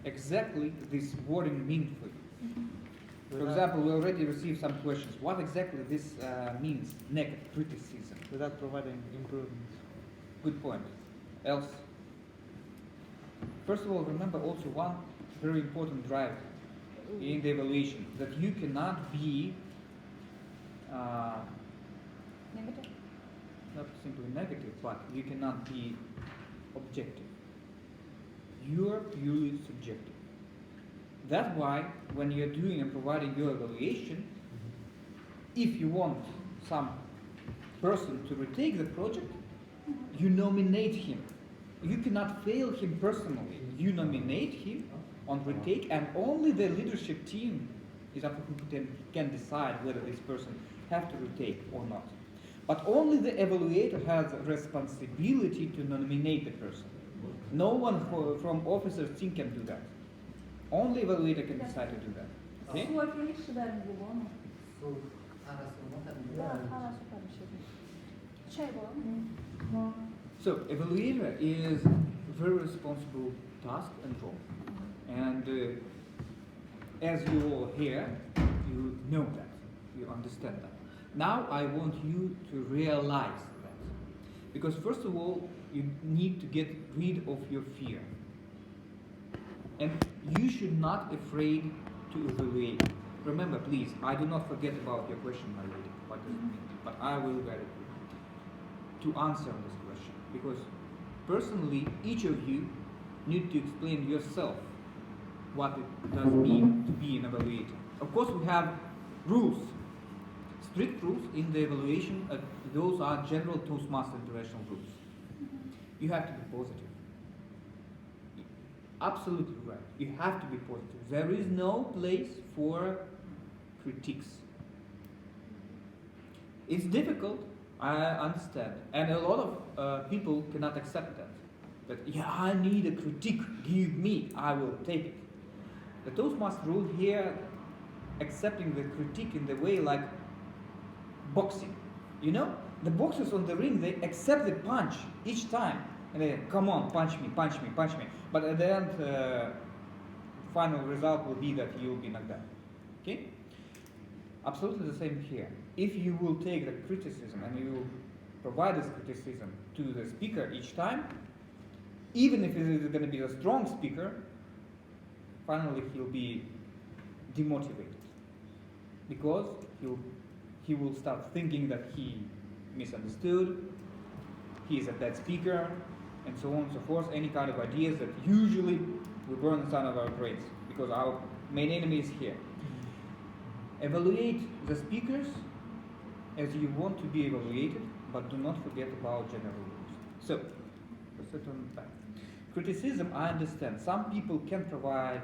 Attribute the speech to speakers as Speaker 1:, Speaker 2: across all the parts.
Speaker 1: exactly this wording mean for you. For example, we already received some questions. What exactly this means, negative criticism?
Speaker 2: Without providing improvements.
Speaker 1: Good point. Else? First of all, remember also one very important drive in the evaluation, that you cannot be
Speaker 3: Negative?
Speaker 1: not simply negative, but you cannot be objective. You are purely subjective. That's why when you're doing and providing your evaluation, if you want some person to retake the project, you nominate him. You cannot fail him personally. You nominate him on retake, and only the leadership team is up who can decide whether this person have to retake or not. But only the evaluator has a responsibility to nominate the person. No one from officer's team can do that. Only evaluator can decide to do that. Okay? So, evaluator is a very responsible task and role. And as you all hear, you know that, you understand that. Now I want you to realize that. Because first of all, you need to get rid of your fear. And you should not afraid to evaluate. Remember, please, I do not forget about your question, my lady. What does it mean? But I will very quickly to answer this question. Because personally, each of you need to explain yourself what it does mean to be an evaluator. Of course, we have rules, strict rules in the evaluation. Those are general Toastmaster international rules. You have to be positive. Absolutely right. You have to be positive. There is no place for critiques. It's difficult, I understand. And a lot of people cannot accept that. That, yeah, I need a critique. Give me, I will take it. The Toastmaster rule here, accepting the critique in the way like boxing. You know, the boxers on the ring, they accept the punch each time. And they, come on, punch me, punch me, punch me. But at the end, final result will be that you will be knocked down. Okay? Absolutely the same here. If you will take the criticism and you will provide this criticism to the speaker each time, even if it is going to be a strong speaker, finally he'll be demotivated. Because he will start thinking that he misunderstood, he is a bad speaker, and so on and so forth. Any kind of ideas that usually we burn inside of our brains, because our main enemy is here. Evaluate the speakers as you want to be evaluated, but do not forget about general rules. So, let's sit on back. Criticism, I understand. Some people can provide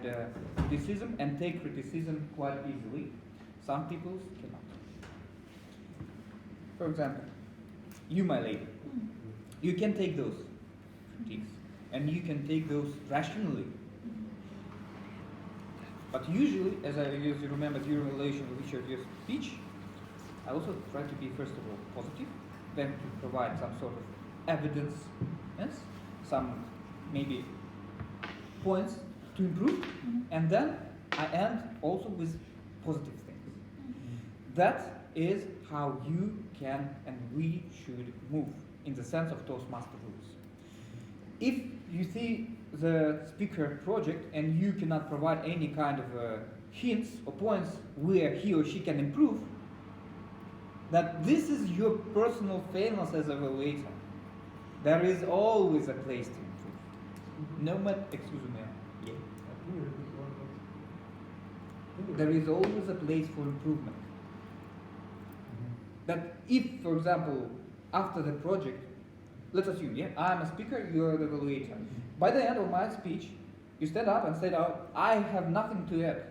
Speaker 1: criticism and take criticism quite easily. Some people cannot. For example, you, my lady, you can take those critiques and you can take those rationally. But usually, as you remember during relation with each of your speech, I also try to be first of all positive, then to provide some sort of evidence, yes, some maybe points to improve, and then I end also with positive things. That is how you can and we should move in the sense of Toastmaster rules. If you see the speaker project and you cannot provide any kind of hints or points where he or she can improve, that this is your personal failure as an evaluator. There is always a place to improve. No matter, excuse me, yeah. There is always a place for improvement. That if, for example, after the project, let's assume, yeah, I'm a speaker, you're the evaluator. By the end of my speech, you stand up and say, oh, I have nothing to add.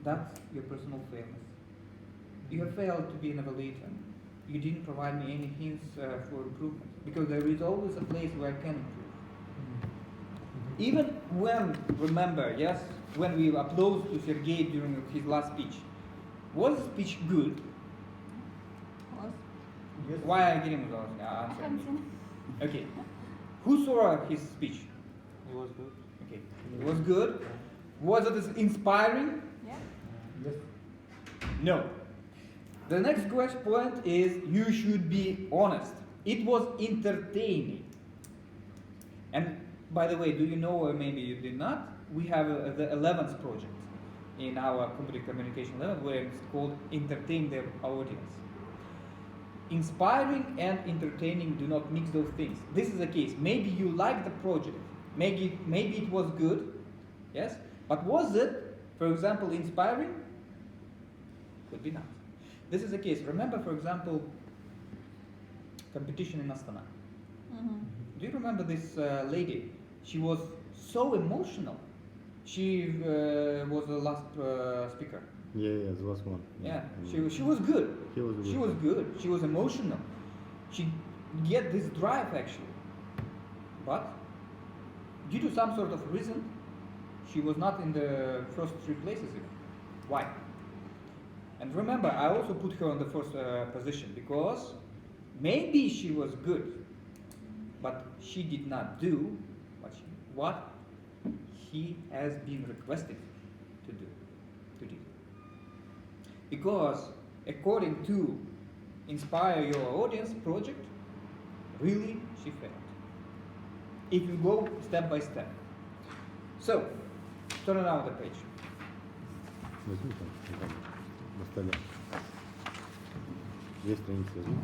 Speaker 1: That's your personal failure. You have failed to be an evaluator. You didn't provide me any hints for improvement, because there is always a place where I can improve. Even when, remember, yes, when we applaud to Sergei during his last speech, was the speech good?
Speaker 3: Was.
Speaker 2: Yes.
Speaker 1: Why are you getting those
Speaker 3: I haven't seen it.
Speaker 1: Okay. Who saw his speech?
Speaker 2: It was good.
Speaker 1: was good. Was it inspiring?
Speaker 3: Yeah.
Speaker 2: Yes.
Speaker 1: No. The next point is you should be honest. It was entertaining. And by the way, do you know, or maybe you did not, we have the 11th project in our communication level where it's called entertain the audience. Inspiring and entertaining do not mix those things. This is the case. Maybe you like the project. Maybe it was good. Yes? But was it, for example, inspiring? Could be not. This is the case. Remember, for example, competition in Astana.
Speaker 3: Mm-hmm.
Speaker 1: Do you remember this lady? She was so emotional. She was the last speaker.
Speaker 4: Yeah, the last one.
Speaker 1: Yeah, she was good.
Speaker 4: She was good.
Speaker 1: She was good. She was emotional. She get this drive actually, but due to some sort of reason, she was not in the first 3 places even. Why? And remember, I also put her on the first position because maybe she was good, but she did not do what he has been requested to do. Because according to Inspire Your Audience project, really she failed. If you go step by step. So, turn around the page.
Speaker 4: Возьми там, на столе. 2 страницы возьми.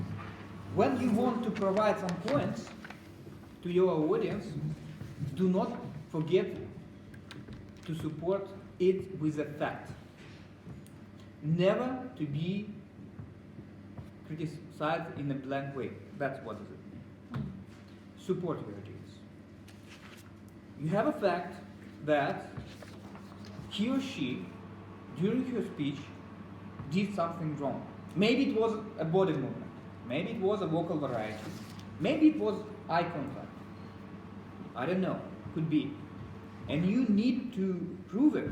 Speaker 1: When you want to provide some points to your audience, do not forget to support it with a fact. Never to be criticized in a blank way. That's what is it. Support your audience. You have a fact that he or she, during her speech, did something wrong. Maybe it was a body movement. Maybe it was a vocal variety. Maybe it was eye contact. I don't know. Could be. And you need to prove it,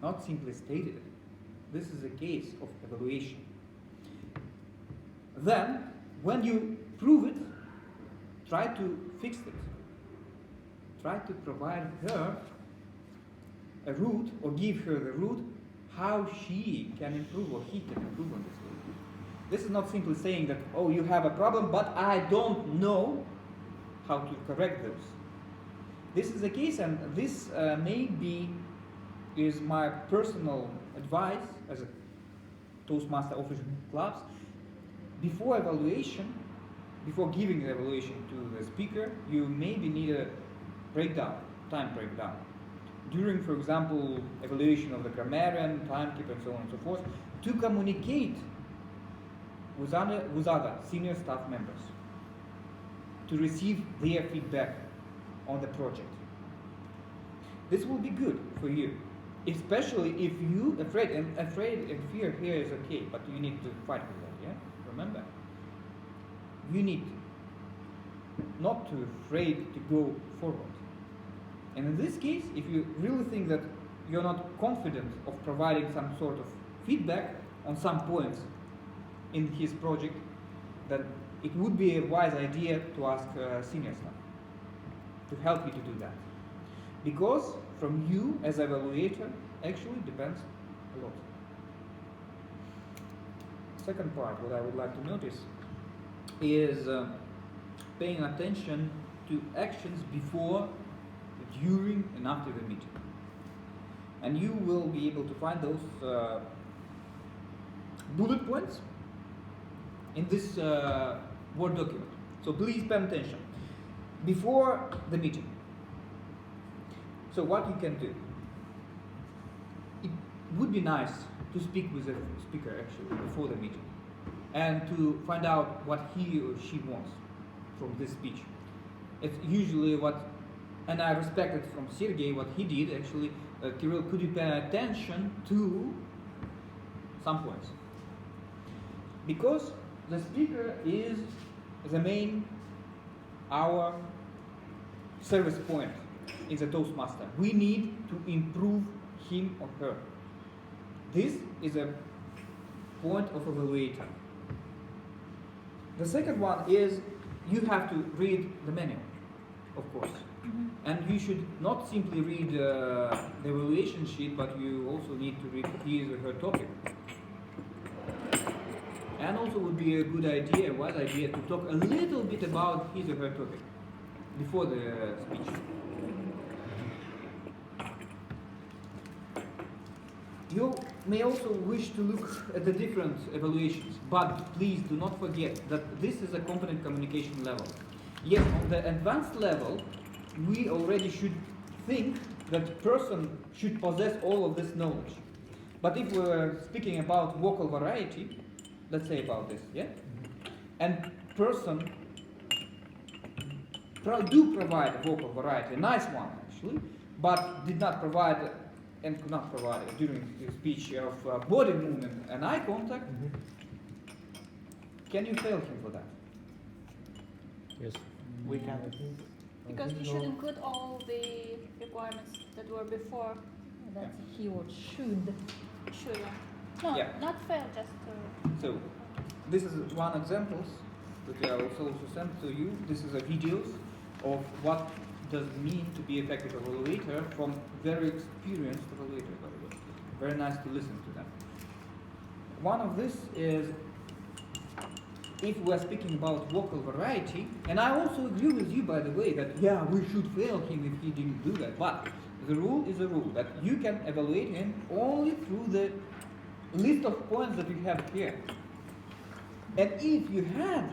Speaker 1: not simply state it. This is a case of evaluation. Then, when you prove it, try to fix it. Try to provide her a route or give her the route how she can improve or he can improve on this route. This is not simply saying that, oh, you have a problem, but I don't know how to correct those. This is the case, and this maybe is my personal advice as a Toastmaster official clubs. Before evaluation, before giving the evaluation to the speaker, you maybe need a breakdown, time breakdown. During, for example, evaluation of the grammarian, timekeeper, and so on and so forth, to communicate with other senior staff members, to receive their feedback on the project. This will be good for you, especially if you afraid and fear here is okay, but you need to fight with that. Yeah, remember, you need not to afraid to go forward. And in this case, if you really think that you're not confident of providing some sort of feedback on some points in his project, then it would be a wise idea to ask senior staff to help you to do that. Because from you as evaluator actually depends a lot. Second part, what I would like to notice is paying attention to actions before, during, and after the meeting. And you will be able to find those bullet points in this Word document. So please pay attention. Before the meeting. So what you can do? It would be nice to speak with the speaker actually before the meeting and to find out what he or she wants from this speech. It's usually what, and I respect it from Sergey, what he did actually. Kirill, could you pay attention to some points? Because the speaker is the main, our service point in the Toastmaster. We need to improve him or her. This is a point of evaluator. The second one is you have to read the manual, of course. And you should not simply read the evaluation sheet, but you also need to read his or her topic. And also would be a good idea, wise idea, to talk a little bit about his or her topic before the speech. You may also wish to look at the different evaluations, but please do not forget that this is a competent communication level. Yes, on the advanced level, we already should think that person should possess all of this knowledge. But if we're speaking about vocal variety, let's say about this, yeah? And person do provide a vocal variety, a nice one actually, but did not provide and could not provide during the speech of body movement and eye contact, can you fail him for that?
Speaker 2: Yes. We can.
Speaker 3: Because we should include all the requirements that were before.
Speaker 5: That's a keyword, should.
Speaker 3: Sure, yeah. No,
Speaker 1: Yeah.
Speaker 3: not fail, just
Speaker 1: So, this is one example that I also sent to you. This is a videos of what does it mean to be effective evaluator from very experienced evaluator, by the way. Very nice to listen to them. One of this is, if we're speaking about vocal variety, and I also agree with you, by the way, that yeah, we should fail him if he didn't do that, but the rule is a rule that you can evaluate him only through the list of points that you have here. And if you had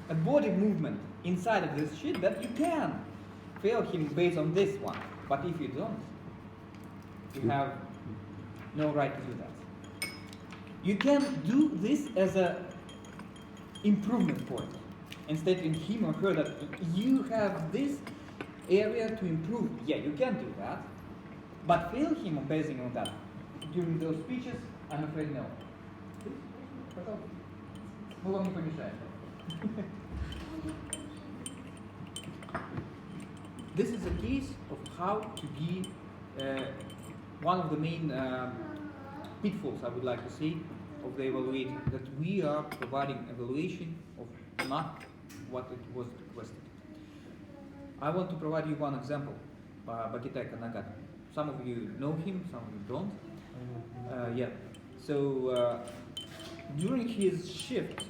Speaker 1: a body movement inside of this sheet, that you can fail him based on this one. But if you don't, you have no right to do that. You can do this as a improvement point and stating him or her that you have this area to improve. Yeah, you can do that, but fail him basing on that during those speeches, I'm afraid no. Мы вам не помешаем. This is a case of how to be one of the main pitfalls, I would like to say, of the evaluating, that we are providing evaluation of not what it was requested. I want to provide you one example, Bakitai Kanagat. Some of you know him, some of you don't. Yeah. So during his shift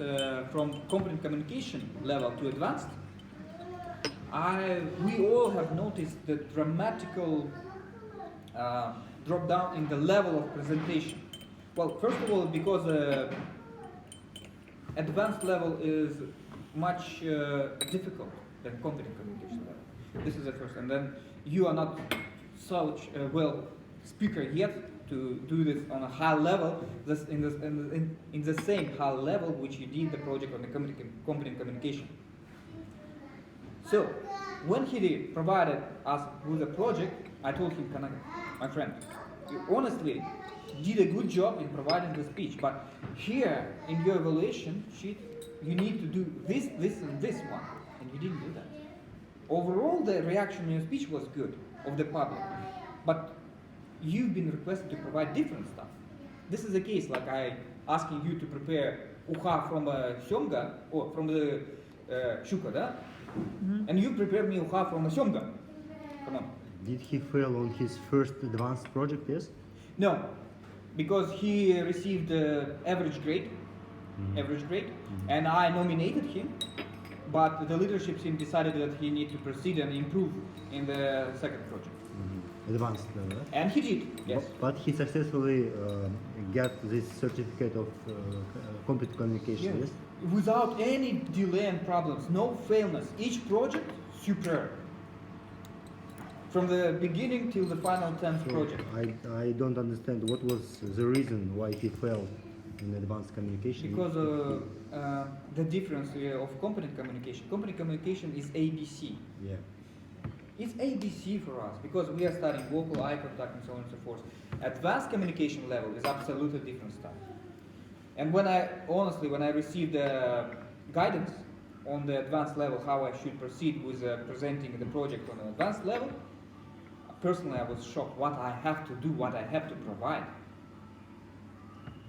Speaker 1: from competent communication level to advanced, we all have noticed the dramatical drop down in the level of presentation. Well, first of all, because advanced level is much difficult than competent communication level. This is the first, and then you are not such a well speaker yet to do this on a high level, in the same high level which you did the project on the competent communication. So, when he provided us with a project, I told him, my friend, you honestly did a good job in providing the speech, but here in your evaluation sheet, you need to do this, this, and this one, and you didn't do that. Overall, the reaction in your speech was good of the public, but you've been requested to provide different stuff. This is a case like I asking you to prepare uha from a syomga or from the shuka, da? And you prepared me uha from a syomga. Come on.
Speaker 4: Did he fail on his first advanced project, yes?
Speaker 1: No, because he received average grade, and I nominated him, but the leadership team decided that he need to proceed and improve in the second project.
Speaker 4: Advanced level, right?
Speaker 1: And he did, yes.
Speaker 4: But he successfully got this certificate of competent communication, yes?
Speaker 1: Without any delay and problems, no failness. Each project, superb. From the beginning till the final 10th project.
Speaker 4: I don't understand what was the reason why he failed in advanced communication.
Speaker 1: Because the difference of competent communication. Competent communication is ABC.
Speaker 4: Yeah.
Speaker 1: It's ABC for us because we are studying vocal, eye contact, and so on and so forth. Advanced communication level is absolutely different stuff. And when I received guidance on the advanced level, how I should proceed with presenting the project on an advanced level, personally I was shocked what I have to do, what I have to provide.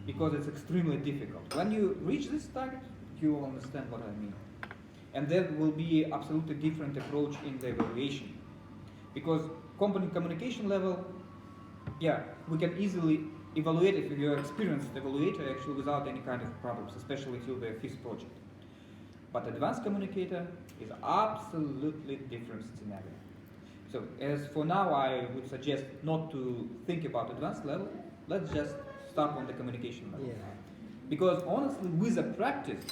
Speaker 1: Because it's extremely difficult. When you reach this target, you will understand what I mean. And there will be absolutely different approach in the evaluation. Because component communication level, yeah, we can easily evaluate if you're experienced evaluator actually without any kind of problems, especially till the fifth project. But advanced communicator is absolutely different scenario. So as for now, I would suggest not to think about advanced level. Let's just start on the communication level.
Speaker 2: Yeah.
Speaker 1: Because honestly, with the practice,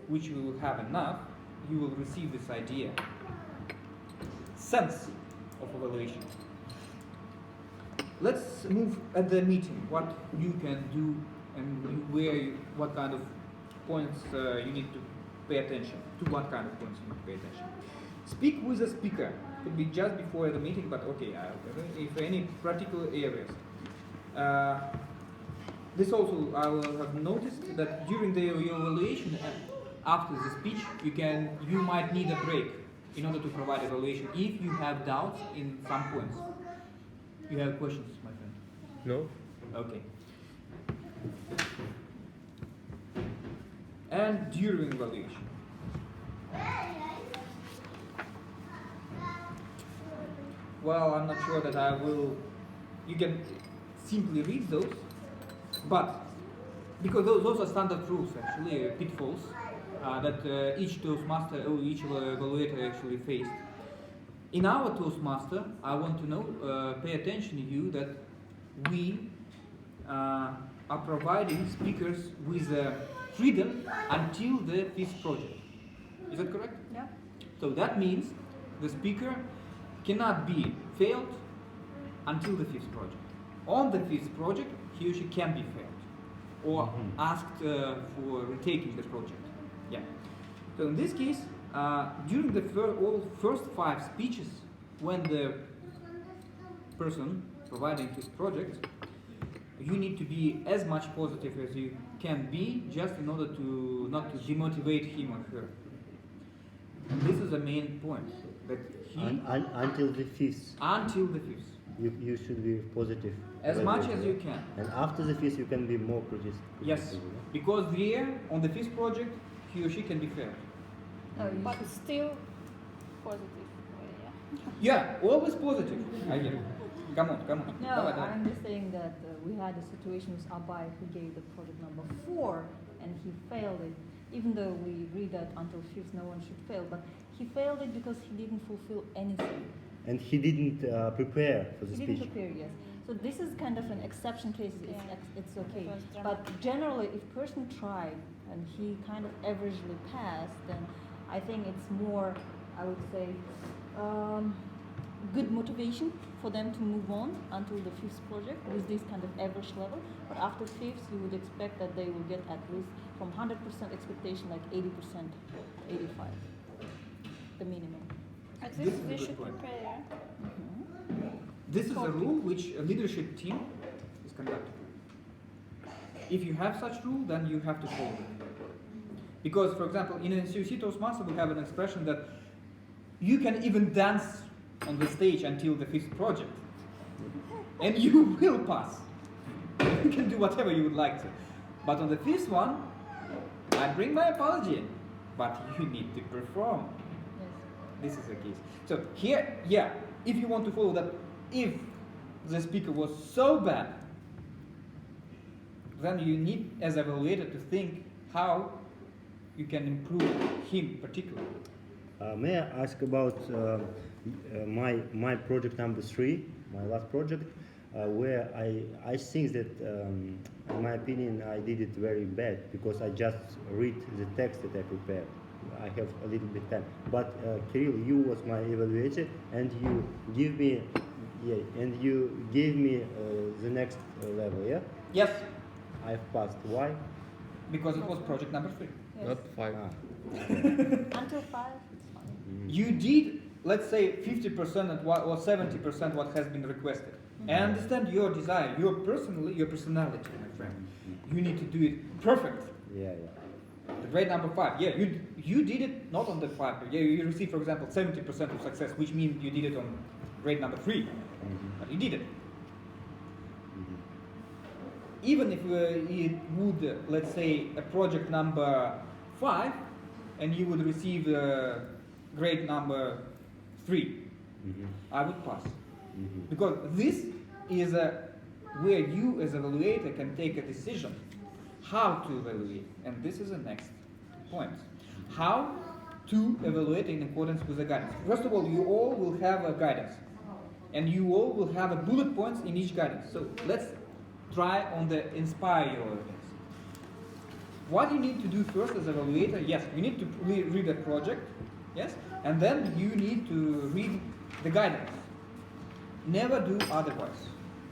Speaker 1: which you will have enough, you will receive this idea, sense of evaluation. Let's move at the meeting, what you can do and what kind of points you need to pay attention, to what kind of points you need to pay attention. Speak with the speaker, could be just before the meeting, but okay, if any particular areas. This also, I will have noticed that during your evaluation, after the speech, you might need a break in order to provide evaluation if you have doubts in some points. You have questions, my friend?
Speaker 2: No?
Speaker 1: Okay. And during evaluation. Well, I'm not sure that I will. You can simply read those, but because those are standard rules, actually, pitfalls that each Toastmaster or each evaluator actually faced. In our Toastmaster, I want to know, pay attention to you that we are providing speakers with freedom until the fifth project. Is that correct?
Speaker 3: Yeah.
Speaker 1: So that means the speaker cannot be failed until the fifth project. On the fifth project, he or she can be failed or asked for retaking the project. Yeah. So in this case, during the first 5 speeches, when the person providing his project, you need to be as much positive as you can be, just in order to not to demotivate him or her. And this is the main point, that
Speaker 4: Until the fifth,
Speaker 1: until the fifth,
Speaker 4: you should be positive.
Speaker 1: as much as you can.
Speaker 4: And after the fifth, you can be more positive.
Speaker 1: Yes, because there, on the fifth project, he or she can be failed.
Speaker 5: No, you
Speaker 3: But
Speaker 5: should-
Speaker 3: still positive. Yeah.
Speaker 1: Yeah, always positive. I get it. Come on.
Speaker 5: No,
Speaker 1: Давай.
Speaker 5: I'm just saying that we had a situation with Abay who gave the project number 4 and he failed it. Even though we agree that until 5th no one should fail, but he failed it because he didn't fulfill anything.
Speaker 4: And he didn't prepare for the
Speaker 5: He
Speaker 4: speech.
Speaker 5: didn't prepare, yes. So this is kind of an exception case, it's okay.
Speaker 3: It was
Speaker 5: But
Speaker 3: dramatic.
Speaker 5: generally, if person tried and he kind of averagely passed, then I think it's more, I would say, good motivation for them to move on until the 5th project with this kind of average level. But after 5th, you would expect that they will get at least from 100% expectation, like 80%, 85, the minimum.
Speaker 3: At
Speaker 1: This
Speaker 3: least
Speaker 1: is a
Speaker 3: we
Speaker 1: good
Speaker 3: should
Speaker 1: point.
Speaker 3: prepare.
Speaker 1: This is a rule which a leadership team is conducting. If you have such rule, then you have to follow it. Because, for example, in a CUC Toastmaster, we have an expression that you can even dance on the stage until the 5th project, and you will pass. You can do whatever you would like to. But on the 5th one, I bring my apology, but you need to perform.
Speaker 5: Yes.
Speaker 1: This is the case. So here, yeah, if you want to follow that, if the speaker was so bad, then you need, as evaluator, to think how you can improve him particularly.
Speaker 4: May I ask about my project number 3, my last project, where I think that, in my opinion, I did it very bad because I just read the text that I prepared. I have a little bit time. But Kirill, you was my evaluator, and you gave me the next level. Yeah,
Speaker 1: Yes,
Speaker 4: I've passed. Why?
Speaker 1: because it was project number 3.
Speaker 5: Yes.
Speaker 2: Not 5.
Speaker 5: Until 5, it's fine.
Speaker 1: You did, let's say, 50% or 70% what has been requested. I understand your desire, your personality, my friend. You need to do it perfect.
Speaker 4: Yeah.
Speaker 1: The grade number 5, yeah, you did it not on the 5. Yeah, you received, for example, 70% of success, which means you did it on grade number 3. But you did it. Even if it would, let's say, a project number 5, and you would receive grade number 3, I would pass.
Speaker 4: Mhm.
Speaker 1: Because this is where you as evaluator can take a decision how to evaluate. And this is the next point. How to evaluate in accordance with the guidance. First of all, you all will have a guidance. And you all will have a bullet points in each guidance. So let's try on the inspire your audience. What you need to do first as evaluator, yes, you need to read a project, yes, and then you need to read the guidance. Never do otherwise.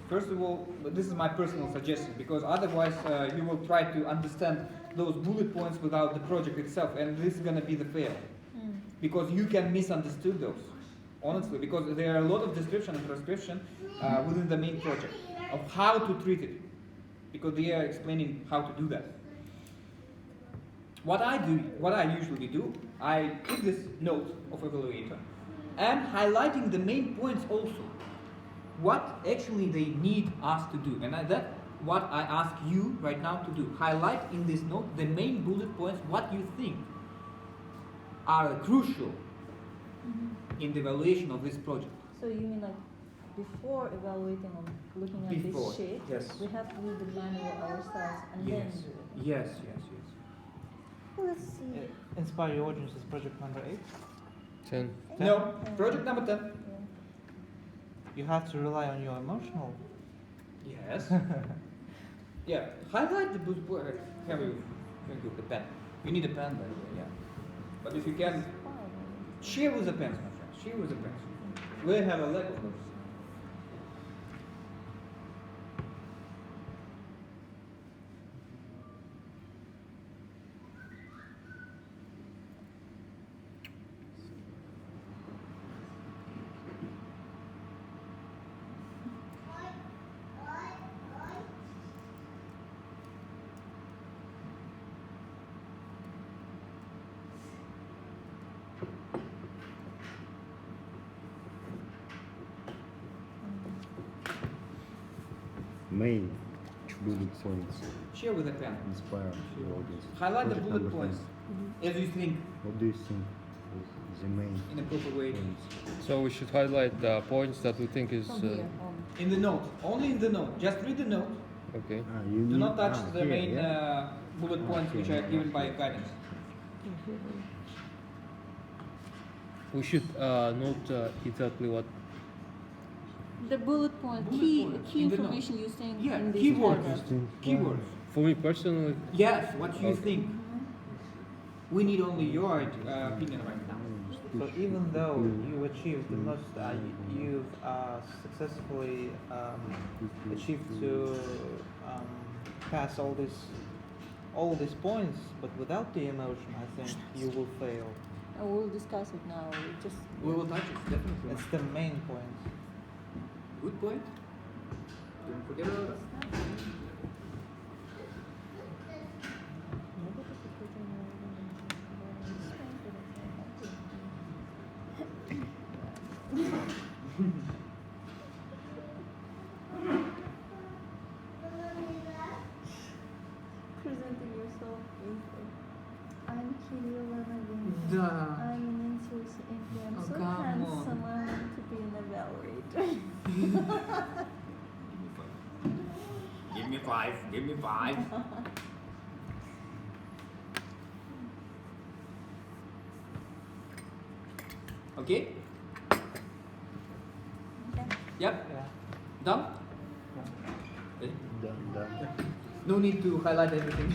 Speaker 1: First of all, this is my personal suggestion, because otherwise you will try to understand those bullet points without the project itself, and this is going to be the fail. Because you can misunderstood those, honestly, because there are a lot of description and transcription within the main project of how to treat it, because they are explaining how to do that. What I usually do, I take this note of evaluator and highlighting the main points also. What actually they need us to do, and that's what I ask you right now to do. Highlight in this note the main bullet points, what you think are crucial in the evaluation of this project.
Speaker 5: So you mean like before evaluating or looking at
Speaker 1: Before,
Speaker 5: this sheet,
Speaker 1: yes.
Speaker 5: we have to read the manual ourselves and then
Speaker 1: Yes,
Speaker 5: do it.
Speaker 1: yes.
Speaker 5: Let's see.
Speaker 2: Inspire Your Audience is project number 8.
Speaker 6: 10.
Speaker 1: No, project number 10.
Speaker 5: Yeah.
Speaker 2: You have to rely on your emotional.
Speaker 1: Yes. Yeah, highlight the bullet point. Have you the pen? You need a pen, by the way, yeah. But if you can, share with the pens, my friend. Share with the pens. We have a lack of those.
Speaker 4: Main bullet points.
Speaker 1: Share with a pen.
Speaker 4: Inspire your audience.
Speaker 1: Highlight the
Speaker 4: Project
Speaker 1: bullet
Speaker 4: number
Speaker 1: points
Speaker 4: 10.
Speaker 1: as you think
Speaker 4: What do you think is the main
Speaker 1: in a proper way.
Speaker 4: points?
Speaker 6: So we should highlight the points that we think is
Speaker 5: From here on.
Speaker 1: In the note, only in the note. Just read the note.
Speaker 6: okay.
Speaker 4: You
Speaker 1: Do
Speaker 4: need,
Speaker 1: not touch the
Speaker 4: here,
Speaker 1: main
Speaker 4: yeah?
Speaker 1: bullet points which are given by guidance.
Speaker 6: We should note exactly what.
Speaker 5: The bullet point,
Speaker 1: Bullet
Speaker 5: key
Speaker 1: points
Speaker 5: key
Speaker 1: in the note.
Speaker 5: information you think
Speaker 1: Yeah,
Speaker 5: in this
Speaker 1: keywords.
Speaker 5: paragraph.
Speaker 1: Keywords.
Speaker 6: For me personally,
Speaker 1: Yes, what you
Speaker 6: Okay.
Speaker 1: think. We need only your opinion right now.
Speaker 2: So even though you achieved the most, you've successfully achieved to pass all these points, but without the emotion, I think you will fail.
Speaker 5: We'll discuss it now.
Speaker 1: We will touch it, definitely.
Speaker 2: It's the main point.
Speaker 1: Good point. Don't forget about it.
Speaker 5: Presenting yourself briefly. I'm Kirill Lonovenko.
Speaker 1: Duh.
Speaker 5: I'm an intuitive MP. I'm
Speaker 1: Oh,
Speaker 5: so
Speaker 1: come
Speaker 5: handsome.
Speaker 1: on.
Speaker 5: I want to be an evaluator.
Speaker 1: Give me five. Give me five. Okay?
Speaker 5: Okay.
Speaker 1: Yep.
Speaker 2: Yeah.
Speaker 1: Done? Okay.
Speaker 4: Done.
Speaker 1: No need to highlight everything.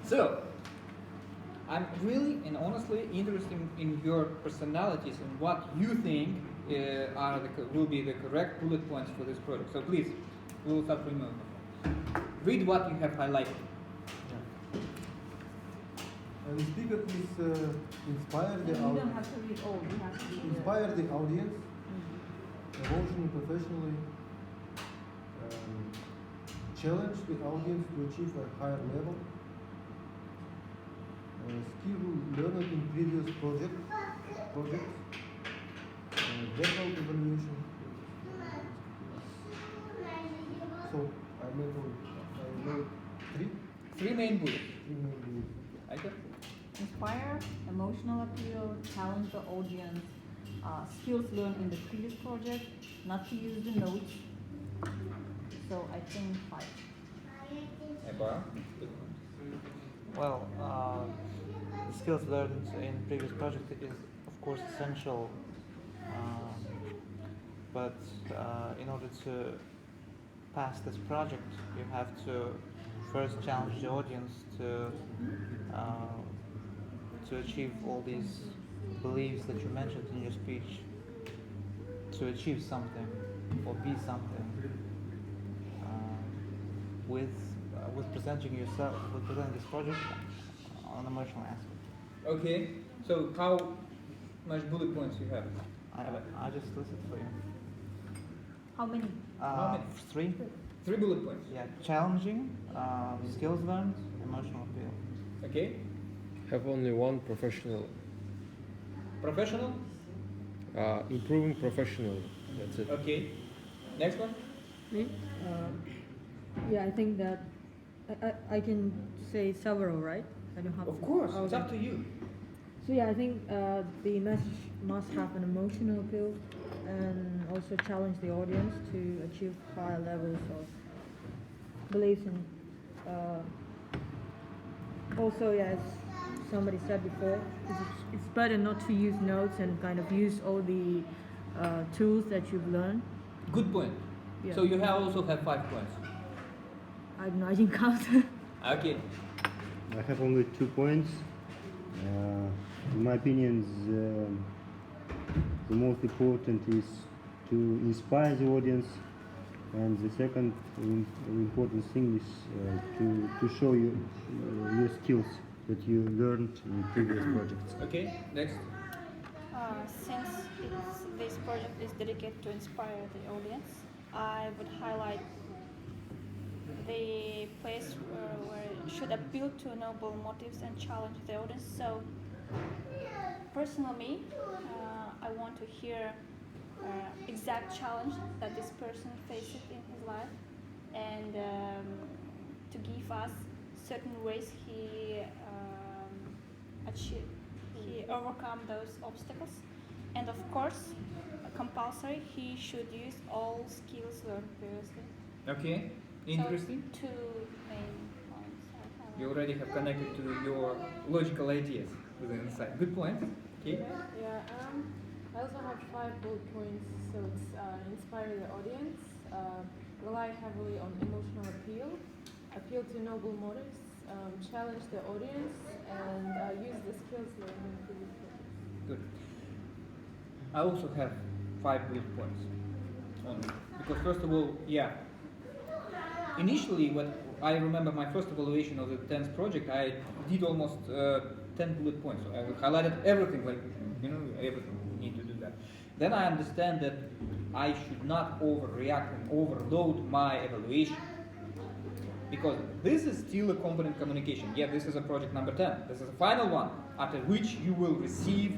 Speaker 1: So, I'm really and honestly interested in your personalities and what you think will be the correct bullet points for this project. So please, we will start removing. Read what you have highlighted.
Speaker 7: The speaker please inspire the
Speaker 5: You don't
Speaker 7: audience.
Speaker 5: have to read all. You have to read
Speaker 7: Inspire the audience
Speaker 5: Mhm.
Speaker 7: emotionally, professionally. Challenge the audience to achieve a higher level. Skill learned in previous projects. Verbal evaluation. So I made three
Speaker 1: Three main bullets.
Speaker 7: bullets.
Speaker 1: Okay?
Speaker 5: Inspire, emotional appeal, challenge the audience, skills learned in the previous project, not to use the notes. So I think 5.
Speaker 1: Eba?
Speaker 2: Well, the skills learned in previous project is of course essential, but in order to pass this project, you have to first challenge the audience to achieve all these beliefs that you mentioned in your speech, to achieve something or be something with presenting yourself, with presenting this project on an emotional aspect.
Speaker 1: Okay, so how much bullet points you have?
Speaker 2: I just listed for you.
Speaker 5: How many?
Speaker 1: How many?
Speaker 2: 3.
Speaker 1: 3 bullet points.
Speaker 2: Yeah, challenging, skills learned, emotional appeal.
Speaker 1: Okay,
Speaker 6: Have only one professional.
Speaker 1: professional.
Speaker 6: Improving professionally. That's it.
Speaker 1: Okay, next one.
Speaker 8: Me? Yeah, I think that I can say several, right? I don't have
Speaker 1: Of
Speaker 8: to.
Speaker 1: course, it's
Speaker 8: Okay.
Speaker 1: up to you.
Speaker 8: So yeah, I think the message must have an emotional appeal and also challenge the audience to achieve higher levels of beliefs and also, yeah, as somebody said before, it's better not to use notes and kind of use all the tools that you've learned.
Speaker 1: Good point.
Speaker 8: Yeah.
Speaker 1: So you also have 5 points.
Speaker 8: I don't know, I didn't count.
Speaker 1: Okay.
Speaker 4: I have only 2 points. In my opinion, the most important is to inspire the audience, and the second important thing is to show you your skills that you learned in previous projects.
Speaker 1: Okay, next.
Speaker 3: Since this project is dedicated to inspire the audience, I would highlight the place where it should appeal to noble motives and challenge the audience. So, personally, I want to hear exact challenge that this person faces in his life, and to give us certain ways he overcome those obstacles. And of course, compulsory, he should use all skills learned previously.
Speaker 1: Okay, interesting.
Speaker 3: So, 2 main points I have.
Speaker 1: You already have connected to your logical ideas within inside. Good point. Okay.
Speaker 9: Yeah, I also have 5 bullet points. So it's inspire the audience, rely heavily on emotional appeal to noble motives, challenge the audience, and use the skills learned in previous projects.
Speaker 1: Good. I also have 5 bullet points only. Because first of all, yeah. Initially, what I remember my first evaluation of the 10th project, I did almost 10 bullet points. So I highlighted everything, like, everything. You need to do that. Then I understand that I should not overreact and overload my evaluation. Because this is still a component communication. Yeah, this is a project number 10. This is the final one, after which you will receive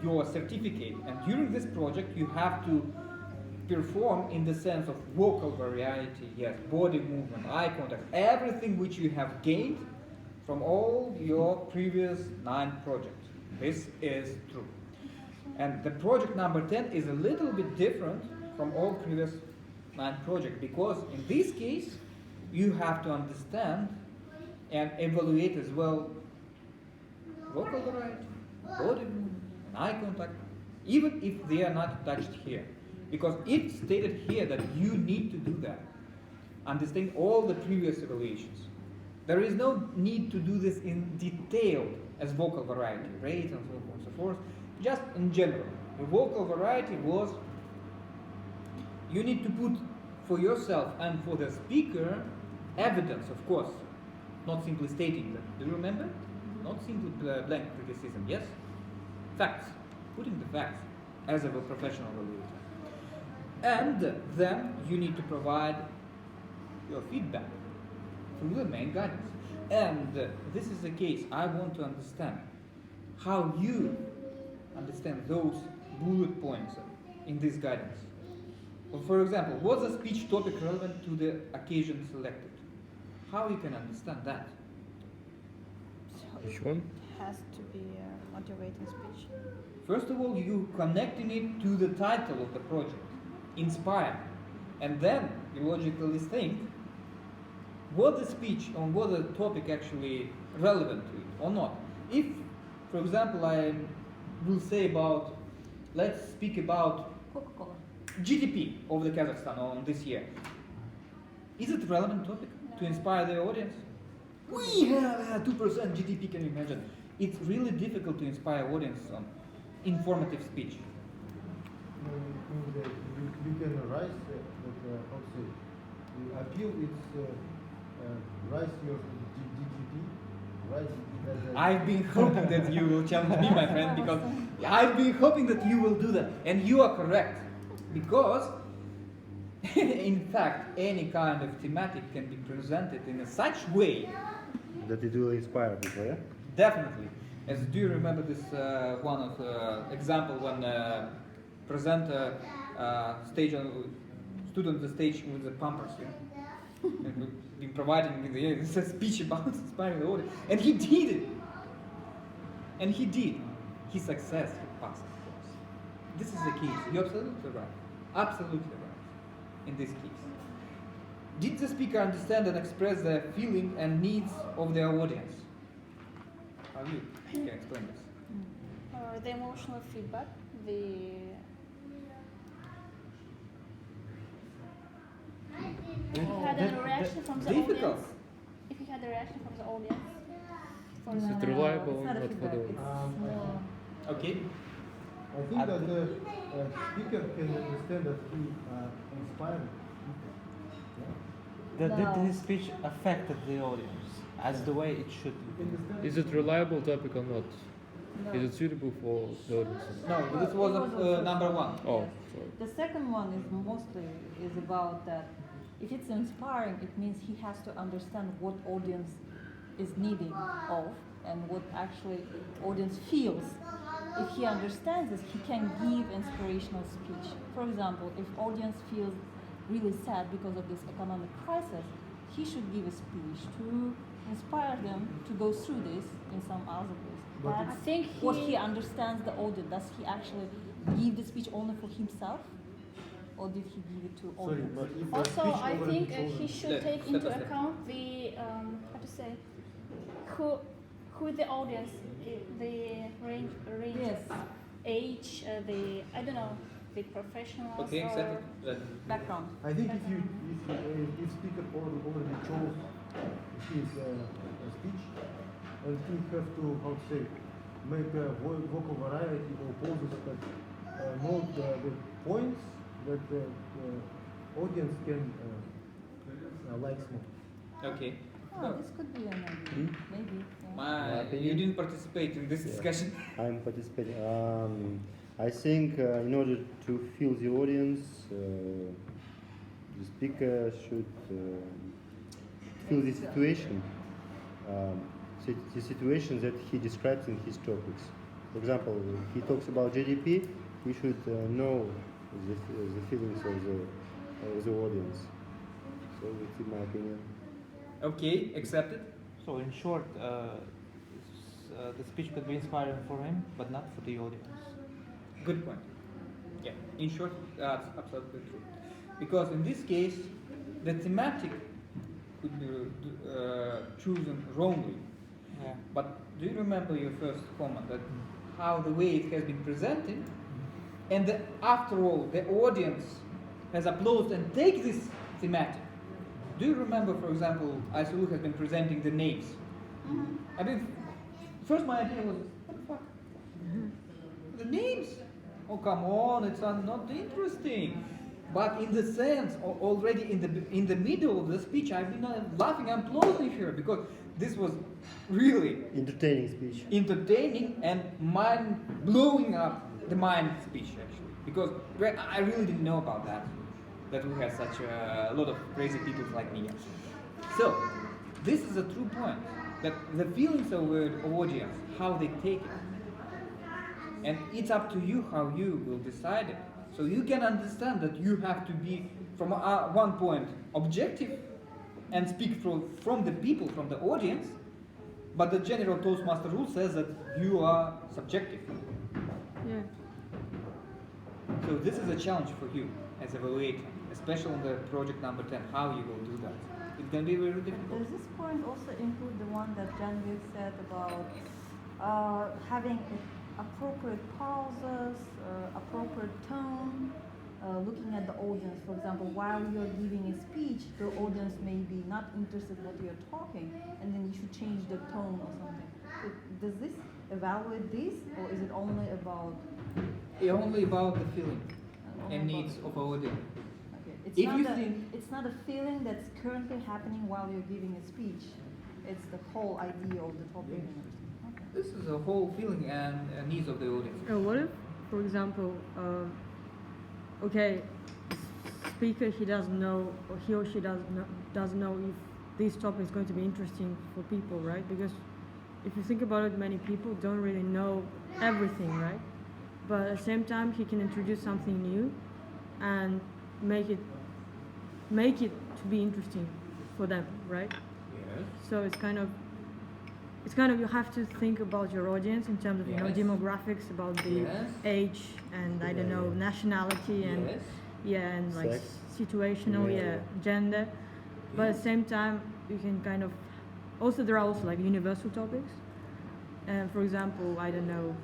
Speaker 1: your certificate. And during this project, you have to perform in the sense of vocal variety, yes, body movement, eye contact, everything which you have gained from all your previous 9 projects. This is true. And the project number 10 is a little bit different from all previous 9 projects, because in this case, you have to understand and evaluate as well vocal variety, body movement, and eye contact, even if they are not touched here. Because it's stated here that you need to do that. Understand all the previous evaluations. There is no need to do this in detail as vocal variety, rate, and so on and so forth. Just in general. The vocal variety was, you need to put for yourself and for the speaker evidence, of course, not simply stating that. Do you remember? Not simply blank criticism, yes? Facts. Putting the facts as a professional evaluator. And then you need to provide your feedback through the main guidance. And this is the case. I want to understand how you understand those bullet points in this guidance. Well, for example, was the speech topic relevant to the occasion selected? How you can understand that?
Speaker 6: Which one?
Speaker 3: Has to be a motivating speech.
Speaker 1: First of all, you connecting it to the title of the project, inspire, and then you logically think what the speech on what the topic actually relevant to it or not. If, for example, I will say about, let's speak about
Speaker 5: Coca-Cola.
Speaker 1: GDP of the Kazakhstan on this year. Is it a relevant topic to inspire the audience? We have 2% GDP, can you imagine? It's really difficult to inspire audience on informative speech.
Speaker 7: You can rise how to say, the appeal is rise your GDP, rise
Speaker 1: I've been hoping that you will challenge me, my friend, because I've been hoping that you will do that. And you are correct. Because, in fact, any kind of thematic can be presented in a such way
Speaker 4: That it will inspire people, yeah?
Speaker 1: definitely. As do you remember this one of example when presenter stage on student the stage with the pampers, yeah? And we've been providing the speech about inspiring the audience, and he did it. And he did. He success. He passed, of course. This is the case. You're absolutely right. Absolutely right. In this case. Did the speaker understand and express the feeling and needs of their audience? How you can explain this?
Speaker 3: The emotional feedback, if you had a reaction from the
Speaker 1: difficult.
Speaker 3: audience, if you had a reaction from the audience, for
Speaker 6: Is
Speaker 3: the-
Speaker 6: it reliable
Speaker 5: It's
Speaker 6: or
Speaker 5: not a
Speaker 6: not for
Speaker 5: feedback,
Speaker 6: the
Speaker 5: it's more.
Speaker 1: Okay.
Speaker 7: I think that the speaker can understand that he inspired people.
Speaker 2: Did
Speaker 5: No.
Speaker 2: his speech affected the audience as the way it should be?
Speaker 6: Is it reliable topic or not?
Speaker 5: No.
Speaker 6: Is it suitable for the audience?
Speaker 1: No, this was number one.
Speaker 6: Oh, sorry.
Speaker 5: The second one is mostly is about that if it's inspiring, it means he has to understand what audience is needing of and what actually audience feels. If he understands this, he can give inspirational speech. For example, if audience feels really sad because of this economic crisis, he should give a speech to inspire them to go through this in some other ways.
Speaker 7: But
Speaker 3: I
Speaker 5: That's
Speaker 3: think
Speaker 5: what he understands the audience. Does he actually give the speech only for himself, or did he give it to
Speaker 7: Sorry,
Speaker 5: audience?
Speaker 7: but if the
Speaker 3: also
Speaker 7: speech
Speaker 3: I
Speaker 7: already
Speaker 3: think
Speaker 7: chosen-
Speaker 3: he should
Speaker 1: Step-
Speaker 3: take
Speaker 1: step
Speaker 3: into
Speaker 1: by step.
Speaker 3: account the how to say who the audience, the range
Speaker 5: Yes.
Speaker 3: of age, the I don't know, the professionals
Speaker 1: Okay,
Speaker 3: or
Speaker 1: accepted. That
Speaker 5: Background.
Speaker 7: I think if speaker already chose his speech, and he have to how to say make a vocal variety or pauses that note the points that the audience can like more.
Speaker 1: okay.
Speaker 5: Oh, this could be an idea. Maybe. Yeah.
Speaker 1: My,
Speaker 6: opinion?
Speaker 1: you didn't participate in this
Speaker 4: Yeah.
Speaker 1: discussion.
Speaker 4: I'm participating. I think in order to feel the audience, the speaker should feel the situation, the situation that he describes in his topics. For example, if he talks about GDP, he should know the feelings of the audience. So it's in my opinion.
Speaker 1: Okay, accepted.
Speaker 2: So in short, the speech could be inspiring for him, but not for the audience.
Speaker 1: Good point. Yeah, in short, that's absolutely true. Because in this case, the thematic could be chosen wrongly.
Speaker 2: Yeah.
Speaker 1: But do you remember your first comment that how the way it has been presented, and after all, the audience has applauded and take this thematic. Do you remember, for example, Aysulu has been presenting the names? I mean, first my idea was, what the fuck? The names? Oh, come on, it's not interesting. But in the sense, already in the middle of the speech, I've been laughing and applauding her because this was really
Speaker 4: Entertaining speech.
Speaker 1: entertaining and mind blowing up the mind speech actually, because I really didn't know about that we had such a lot of crazy people like me. So this is a true point, that the feelings of the audience, how they take it, and it's up to you how you will decide it. So you can understand that you have to be from one point objective and speak from the people, from the audience. But the general Toastmaster rule says that you are subjective.
Speaker 8: Yeah.
Speaker 1: So this is a challenge for you as evaluator, especially on the project number 10, how you will do that. It's going to be very difficult.
Speaker 5: Does this point also include the one that Janvik said about having appropriate pauses, appropriate tone, looking at the audience? For example, while you're giving a speech, the audience may be not interested in what you're talking, and then you should change the tone or something. So does this evaluate this, or is it only about
Speaker 1: Only about the feeling
Speaker 5: only
Speaker 1: and
Speaker 5: about-
Speaker 1: needs of audience.
Speaker 5: Okay. It's
Speaker 1: If
Speaker 5: not
Speaker 1: you
Speaker 5: a,
Speaker 1: think-
Speaker 5: it's not a feeling that's currently happening while you're giving a speech. It's the whole idea of the topic and everything. Okay.
Speaker 1: This is a whole feeling and needs of the audience.
Speaker 8: What if, for example, okay, speaker, he doesn't know, or he or she doesn't know if this topic is going to be interesting for people, right? Because if you think about it, many people don't really know everything, right? But at the same time, he can introduce something new and make it to be interesting for them, right?
Speaker 1: Yes.
Speaker 8: So it's kind of you have to think about your audience in terms of
Speaker 1: Yes.
Speaker 8: demographics, about the
Speaker 1: Yes.
Speaker 8: age and I don't know, nationality and
Speaker 1: Yes.
Speaker 8: yeah, and like
Speaker 4: Sex.
Speaker 8: situational,
Speaker 4: Yeah.
Speaker 8: gender. But at the same time, you can kind of there are also like universal topics. And for example, I don't know.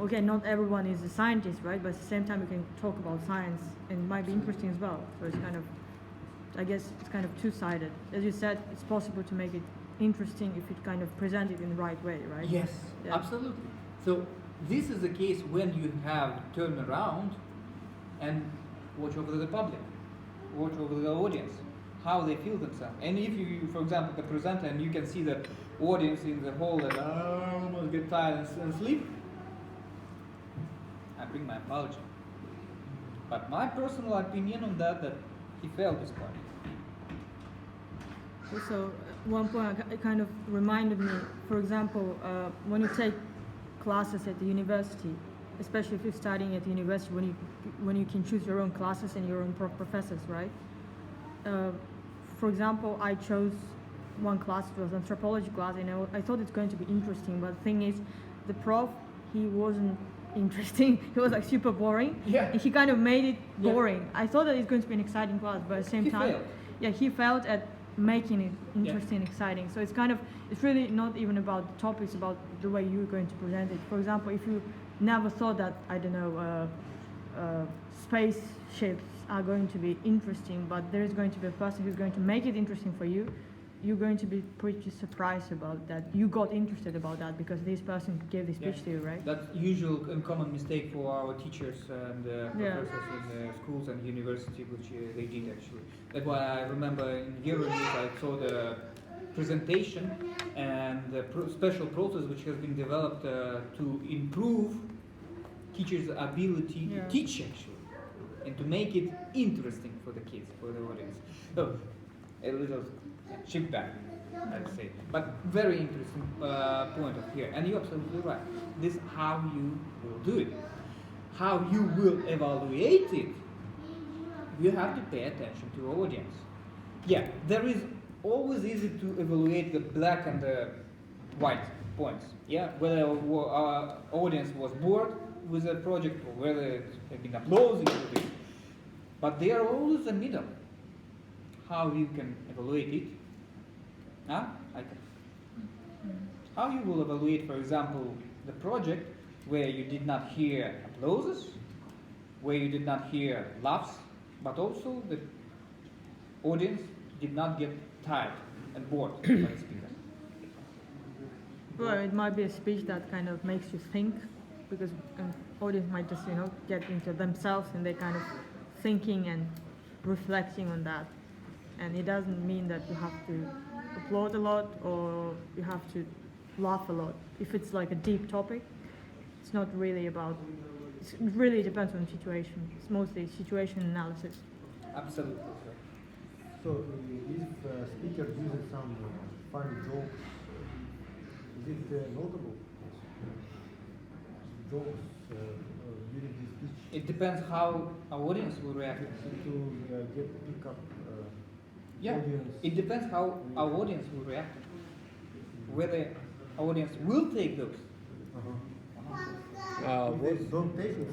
Speaker 8: Okay, not everyone is a scientist, right? But at the same time, you can talk about science, and it might be interesting as well. So it's kind of, I guess, it's kind of two-sided. As you said, it's possible to make it interesting if you kind of present it in the right way, right?
Speaker 1: Yes,
Speaker 8: Yeah.
Speaker 1: absolutely. So this is the case when you have turn around and watch over the public, watch over the audience, how they feel themselves. And if you, for example, the presenter, and you can see the audience in the hall that almost get tired and sleep, I bring my apology. But my personal opinion on that he failed this part.
Speaker 8: Also, one point it kind of reminded me, for example, when you take classes at the university, especially if you're studying at the university, when you can choose your own classes and your own professors, right? For example, I chose one class, it was anthropology class, and I thought it's going to be interesting, but the thing is, the prof, he wasn't interesting. He was like super boring.
Speaker 1: Yeah.
Speaker 8: And he kind of made it
Speaker 1: Yeah.
Speaker 8: boring. I thought that it's going to be an exciting class, but at the same
Speaker 1: He
Speaker 8: time,
Speaker 1: failed.
Speaker 8: yeah, he failed at making it interesting and exciting. So it's really not even about the topic, it's about the way you're going to present it. For example, if you never thought that, I don't know, spaceships are going to be interesting, but there is going to be a person who's going to make it interesting for you, you're going to be pretty surprised about that. You got interested about that because this person gave this speech to you, right?
Speaker 1: That's usual and common mistake for our teachers and
Speaker 8: Yeah.
Speaker 1: professors in the schools and university, which they did actually. That's why I remember in Euronews I saw the presentation and the special process which has been developed to improve teachers' ability
Speaker 8: Yeah.
Speaker 1: to teach actually, and to make it interesting for the kids, for the audience. So a little chip back, I'd say. But very interesting point of here. And you're absolutely right. This is how you will do it. How you will evaluate it, you have to pay attention to your audience. Yeah, there is always easy to evaluate the black and the white points. Yeah, whether our audience was bored with the project or whether they've been applauding to it. But they are always the middle. How you can evaluate it? Huh? How you will evaluate, for example, the project where you did not hear applauses, where you did not hear laughs, but also the audience did not get tired and bored by the speaker.
Speaker 8: Well, it might be a speech that kind of makes you think, because an audience might just, get into themselves and they kind of thinking and reflecting on that. And it doesn't mean that you have to applaud a lot or you have to laugh a lot. If it's like a deep topic, it's not really about, it really depends on the situation. It's mostly situation analysis.
Speaker 1: Absolutely.
Speaker 7: So if speaker uses some funny joke, is it notable? Jokes during his speech
Speaker 1: It depends how our audience will react.
Speaker 7: to pick up
Speaker 1: Yeah,
Speaker 7: audience.
Speaker 1: it depends how our audience will react. Whether our audience will take those.
Speaker 7: Uh-huh. If
Speaker 6: what,
Speaker 7: they don't take it,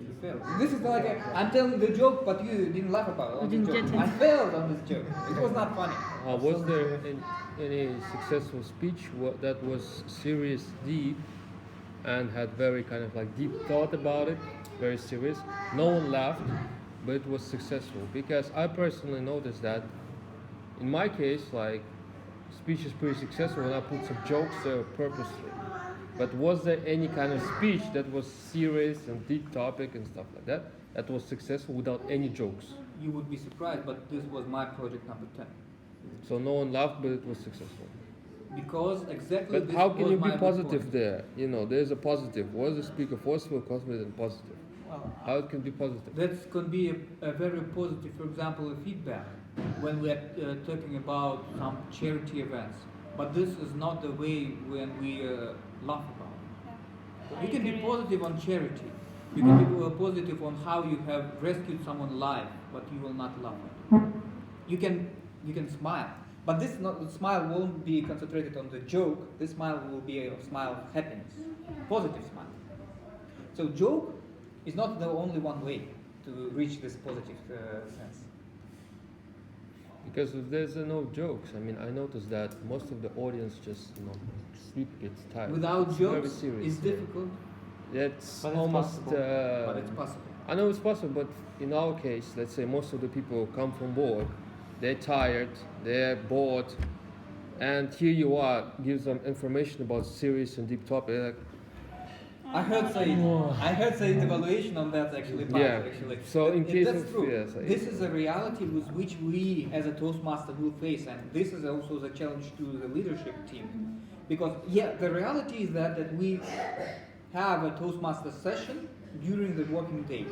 Speaker 1: You failed. This is like I'm telling the joke, but you didn't laugh about it.
Speaker 8: You didn't
Speaker 1: joke.
Speaker 8: get it.
Speaker 1: I failed on this joke. It was not funny.
Speaker 6: was there any successful speech that was serious, deep, and had very kind of like deep thought about it, very serious? No one laughed, but it was successful. Because I personally noticed that in my case, like, speech is pretty successful when I put some jokes there purposely. But was there any kind of speech that was serious and deep topic and stuff like that that was successful without any jokes?
Speaker 1: You would be surprised, but this was my project number 10.
Speaker 6: So no one laughed, but it was successful.
Speaker 1: Because exactly
Speaker 6: But
Speaker 1: this
Speaker 6: how can
Speaker 1: was
Speaker 6: you
Speaker 1: my
Speaker 6: be positive
Speaker 1: point.
Speaker 6: there? You know, there's a positive. Was the speaker forceful, confident, and positive?
Speaker 2: Well,
Speaker 6: How it can be positive?
Speaker 1: That can be a very positive, for example, a feedback when we are talking about some charity events. But this is not the way when we laugh about it.
Speaker 3: Yeah.
Speaker 1: You
Speaker 3: I
Speaker 1: can be
Speaker 3: agree.
Speaker 1: positive on charity. You can be positive on how you have rescued someone's life, but you will not laugh at it. You can smile, but this smile won't be concentrated on the joke. This smile will be a smile of happiness, positive smile. So joke is not the only one way to reach this positive sense.
Speaker 6: Because if there's no jokes, I mean, I noticed that most of the audience just, sleep gets tired.
Speaker 1: Without
Speaker 6: It's very
Speaker 1: jokes,
Speaker 6: serious.
Speaker 1: it's difficult,
Speaker 6: It's
Speaker 2: But it's
Speaker 6: almost.
Speaker 2: possible.
Speaker 1: but it's possible.
Speaker 6: I know it's possible, but in our case, let's say most of the people come from work, they're tired, they're bored, and here you are, give them information about serious and deep topic. Like,
Speaker 1: I heard say evaluation on that actually.
Speaker 6: Yeah.
Speaker 1: Actually.
Speaker 6: So in case
Speaker 1: that's
Speaker 6: of-
Speaker 1: true.
Speaker 6: yes, I-
Speaker 1: This is a reality with which we as a Toastmaster will face, and this is also the challenge to the leadership team. Because the reality is that we have a Toastmaster session during the working day.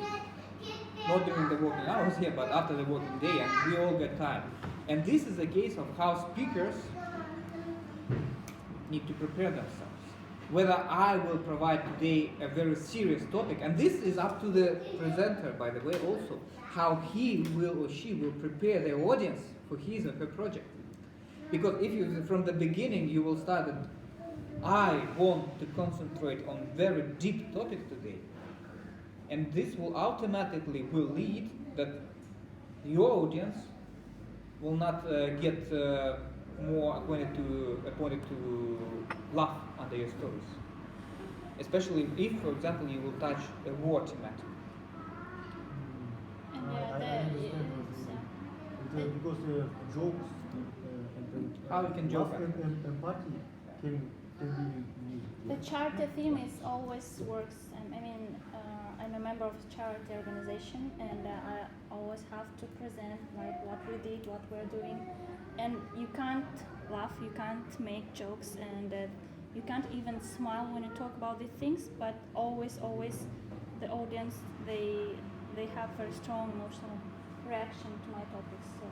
Speaker 1: Not during the working hours here, but after the working day, and we all get tired. And this is a case of how speakers need to prepare themselves. Whether I will provide today a very serious topic, and this is up to the presenter, by the way, also, how he will or she will prepare the audience for his or her project. Because if you, from the beginning, you will start that I want to concentrate on very deep topic today, and this will automatically lead that your audience will not get more appointed to laugh under your stories. Especially if, for example, you will touch a war thematic.
Speaker 3: And
Speaker 7: I understand what you mean. Because jokes and
Speaker 1: How you can joke?
Speaker 7: and empathy can be
Speaker 3: The
Speaker 7: used.
Speaker 3: charity theme is always works. I'm a member of a charity organization, and I always have to present like what we did, what we're doing, and you can't laugh, you can't make jokes, and you can't even smile when you talk about these things. But always, the audience they have very strong emotional reaction to my topics. So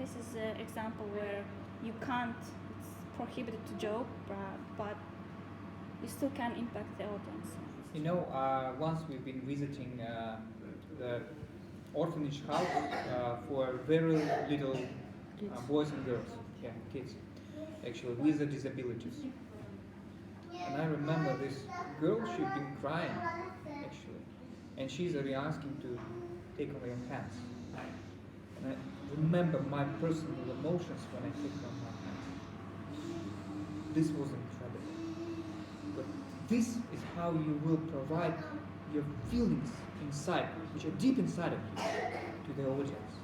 Speaker 3: this is an example where you can't. It's prohibited to joke, but you still can impact the audience.
Speaker 1: You know, once we've been visiting the orphanage house for very little boys and girls, kids, actually with the disabilities. And I remember this girl, she'd been crying, actually, and she's really asking to take on your hands. And I remember my personal emotions when I took on my hands. This was incredible. But this is how you will provide your feelings inside, which are deep inside of you, to the audience.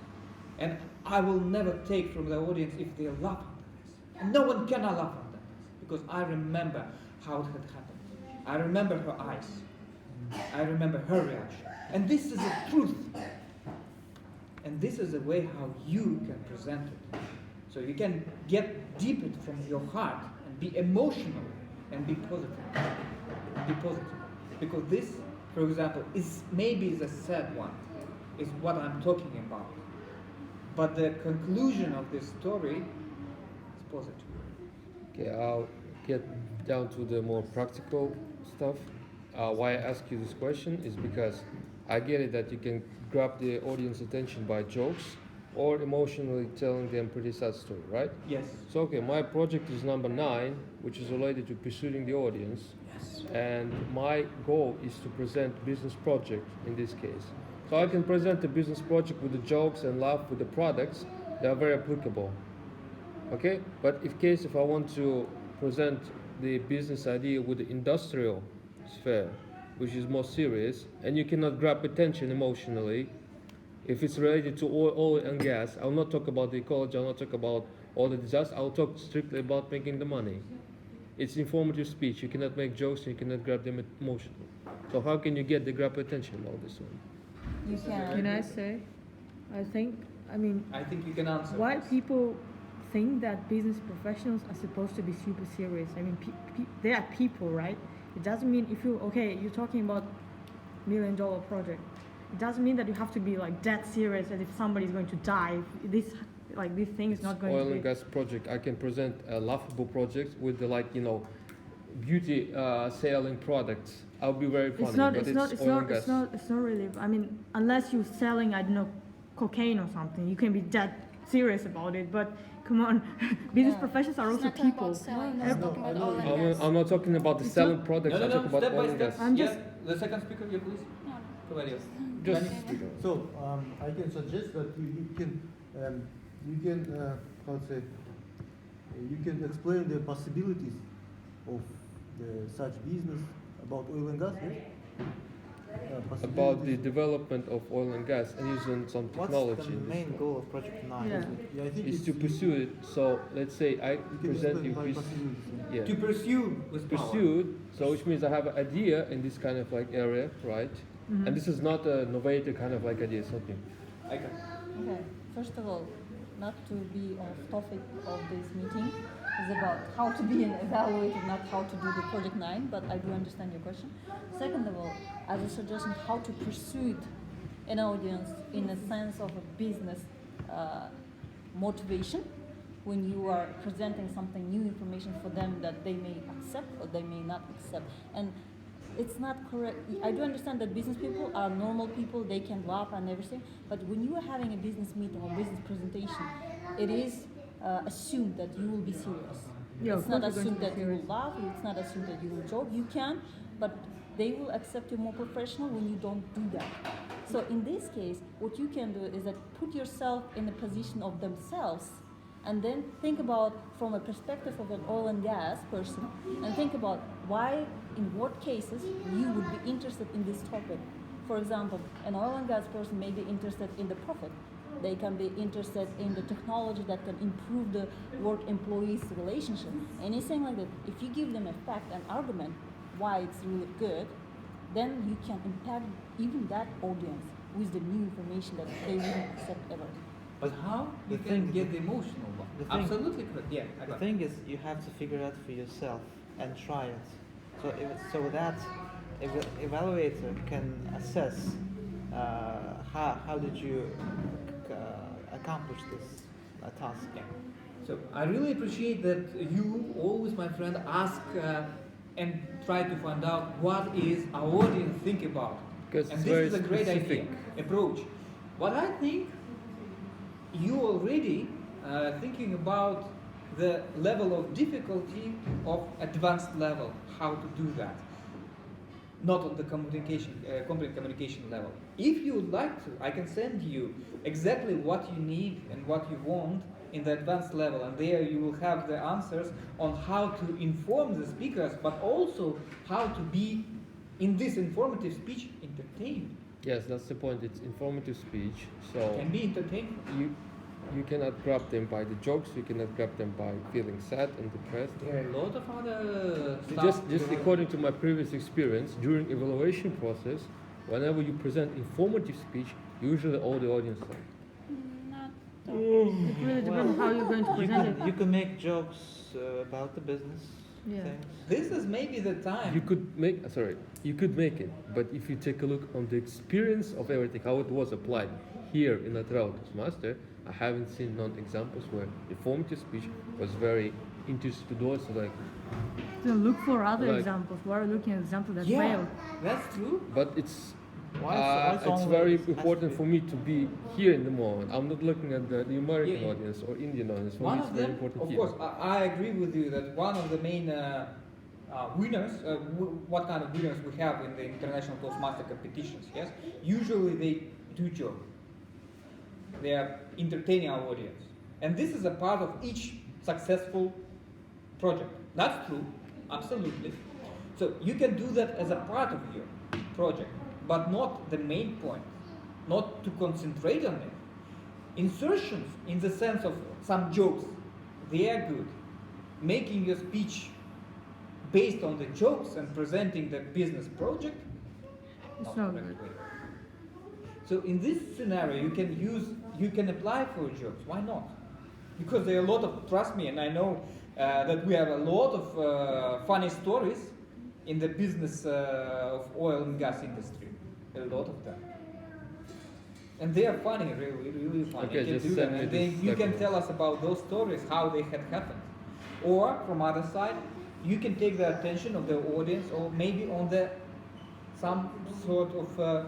Speaker 1: And I will never take from the audience if they laugh under this. And no one cannot laugh under this, because I remember how it had happened. I remember her eyes. I remember her reaction. And this is the truth. And this is the way how you can present it. So you can get deep it from your heart and be emotional and be positive. Be positive. Because this, for example, is maybe the sad one, is what I'm talking about. But the conclusion of this story is positive.
Speaker 6: Okay, I'll get down to the more practical stuff. Why I ask you this question is because I get it that you can grab the audience attention by jokes, or emotionally telling them pretty sad story, right?
Speaker 1: Yes.
Speaker 6: So okay, my project is number 9, which is related to pursuing the audience.
Speaker 1: Yes.
Speaker 6: And my goal is to present business project in this case. So I can present the business project with the jokes and laugh with the products. They are very applicable. Okay, but if I want to present the business idea with the industrial sphere, which is more serious, and you cannot grab attention emotionally, if it's related to oil and gas, I will not talk about the ecology, I will not talk about all the disasters, I will talk strictly about making the money. It's informative speech, you cannot make jokes, you cannot grab them emotionally. So how can you get the grab attention about this one?
Speaker 5: You
Speaker 8: Can I say? I think
Speaker 1: you can answer.
Speaker 8: why
Speaker 1: this.
Speaker 8: people think that business professionals are supposed to be super serious. I mean, they are people, right? It doesn't mean you're talking about $1 million project. It doesn't mean that you have to be like that serious as if somebody's going to die. This thing is not going
Speaker 6: oil
Speaker 8: to be.
Speaker 6: and gas project. I can present a laughable project with the beauty selling products. I'll be very funny.
Speaker 8: It's not.
Speaker 6: But
Speaker 8: It's not. It's
Speaker 6: oil
Speaker 8: not.
Speaker 6: and gas.
Speaker 8: It's not. It's not really. I mean, unless you're selling, I don't know, cocaine or something, you can be that serious about it. But come on, business
Speaker 5: Yeah.
Speaker 8: professionals are
Speaker 3: It's
Speaker 8: also
Speaker 3: not talking
Speaker 8: people.
Speaker 3: about selling,
Speaker 8: No,
Speaker 3: it's
Speaker 8: no,
Speaker 3: talking
Speaker 7: I
Speaker 3: about
Speaker 7: know.
Speaker 3: oil and gas.
Speaker 6: I'm not talking about the
Speaker 8: It's
Speaker 6: selling
Speaker 8: not-
Speaker 6: products.
Speaker 1: No,
Speaker 6: I'm talking about
Speaker 1: step by
Speaker 6: oil and
Speaker 1: step.
Speaker 6: gas.
Speaker 8: I'm
Speaker 1: Yeah,
Speaker 8: just-
Speaker 1: the second speaker, yeah, please.
Speaker 3: No, no.
Speaker 1: Kirill.
Speaker 6: Just
Speaker 7: So I can suggest that you can how to say you can explain the possibilities of such business about oil and gas. Yes?
Speaker 6: about the
Speaker 7: Possibilities.
Speaker 6: development of oil and gas and using some
Speaker 2: What's
Speaker 6: technology.
Speaker 2: the
Speaker 6: in this
Speaker 2: main
Speaker 6: one.
Speaker 2: goal of Project 9?
Speaker 8: Yeah.
Speaker 7: Yeah, I think
Speaker 6: Is
Speaker 7: it's,
Speaker 6: to pursue it. So let's say I
Speaker 7: You can
Speaker 6: present
Speaker 7: explain
Speaker 6: you
Speaker 7: by
Speaker 6: this.
Speaker 7: possibilities.
Speaker 6: Yeah.
Speaker 1: To pursue with power.
Speaker 6: Pursued, so which means I have an idea in this kind of area, right?
Speaker 8: Mhm.
Speaker 6: And this is not a novator kind of idea, something.
Speaker 1: I can.
Speaker 5: Okay, first of all, not to be off topic of this meeting, is about how to be an evaluator, not how to do the Project 9, but I do understand your question. Second of all, as a suggestion, how to pursue an audience in a sense of a business motivation when you are presenting something new information for them that they may accept or they may not accept. And it's not correct. I do understand that business people are normal people, they can laugh and everything, but when you are having a business meeting or business presentation, it is assumed that you will be serious.
Speaker 8: Yeah,
Speaker 5: It's
Speaker 8: of
Speaker 5: not
Speaker 8: course you're going
Speaker 5: assumed
Speaker 8: to
Speaker 5: that
Speaker 8: be
Speaker 5: you will
Speaker 8: serious.
Speaker 5: laugh, it's not assumed that you will joke. You can, but they will accept you more professional when you don't do that. So in this case, what you can do is that put yourself in the position of themselves and then think about from a perspective of an oil and gas person and think about why, in what cases you would be interested in this topic. For example, an oil and gas person may be interested in the profit. They can be interested in the technology that can improve the work-employees relationship. Anything like that. If you give them a fact and argument why it's really good, then you can impact even that audience with the new information that they wouldn't accept ever.
Speaker 1: But how you
Speaker 2: The
Speaker 1: can
Speaker 2: thing-
Speaker 1: get the emotional one?
Speaker 2: the thing-
Speaker 1: Absolutely correct. Yeah, I
Speaker 2: The
Speaker 1: got it.
Speaker 2: thing is, you have to figure it out for yourself and try it. So that evaluator can assess how did you accomplish this task.
Speaker 1: Yeah. So I really appreciate that you always, my friend, ask and try to find out what is our audience think about.
Speaker 6: Because
Speaker 1: And
Speaker 6: it's
Speaker 1: this
Speaker 6: very
Speaker 1: is a great
Speaker 6: specific.
Speaker 1: idea, approach. What I think, you already thinking about the level of difficulty of advanced level, how to do that. Not on the competent communication level. If you would like to, I can send you exactly what you need and what you want in the advanced level, and there you will have the answers on how to inform the speakers, but also how to be in this informative speech entertained.
Speaker 6: Yes, that's the point. It's informative speech. So
Speaker 1: Can be entertained.
Speaker 6: you cannot grab them by the jokes. You cannot grab them by feeling sad and depressed.
Speaker 1: There are a lot of other
Speaker 6: So
Speaker 1: stuff.
Speaker 6: just according to my previous experience during evaluation process, whenever you present informative speech, usually all the audience like.
Speaker 3: Not
Speaker 8: It really depends on how you're going to
Speaker 2: You
Speaker 8: present
Speaker 2: can, you
Speaker 8: it.
Speaker 2: can make jokes about the business
Speaker 8: Yeah.
Speaker 2: things.
Speaker 1: This is maybe the time.
Speaker 6: You could make you could make it, but if you take a look on the experience of everything, how it was applied here in Atrautus Master, I haven't seen non-examples where informative speech was very interested to also like.
Speaker 8: So look for other
Speaker 6: Like-
Speaker 8: examples. We're looking at examples that
Speaker 1: Yeah,
Speaker 8: failed.
Speaker 1: that's true.
Speaker 6: But it's
Speaker 2: Why
Speaker 6: it's very important for me to be here in the moment. I'm not looking at the American
Speaker 1: Yeah.
Speaker 6: audience or Indian audience. For
Speaker 1: One
Speaker 6: me, it's
Speaker 1: of
Speaker 6: very
Speaker 1: them,
Speaker 6: important
Speaker 1: of
Speaker 6: here.
Speaker 1: course, I agree with you that one of the main winners, what kind of winners we have in the international Toastmaster competitions, yes? Usually they do joke. They are entertaining our audience. And this is a part of each successful project. That's true, absolutely. So you can do that as a part of your project, but not the main point, not to concentrate on it. Insertions, in the sense of some jokes, they are good. Making your speech based on the jokes and presenting the business project,
Speaker 8: It's
Speaker 1: not
Speaker 8: not
Speaker 1: correct
Speaker 8: good.
Speaker 1: way. So in this scenario, you can apply for jokes. Why not? Because there are a lot of, trust me, and I know that we have a lot of funny stories in the business of oil and gas industry. A lot of them. And they are funny, really, really funny.
Speaker 6: Okay,
Speaker 1: you can
Speaker 6: just
Speaker 1: do
Speaker 6: send
Speaker 1: them,
Speaker 6: me
Speaker 1: and
Speaker 6: this
Speaker 1: you can
Speaker 6: document.
Speaker 1: tell us about those stories, how they had happened. Or from other side, you can take the attention of the audience, or maybe on the some sort of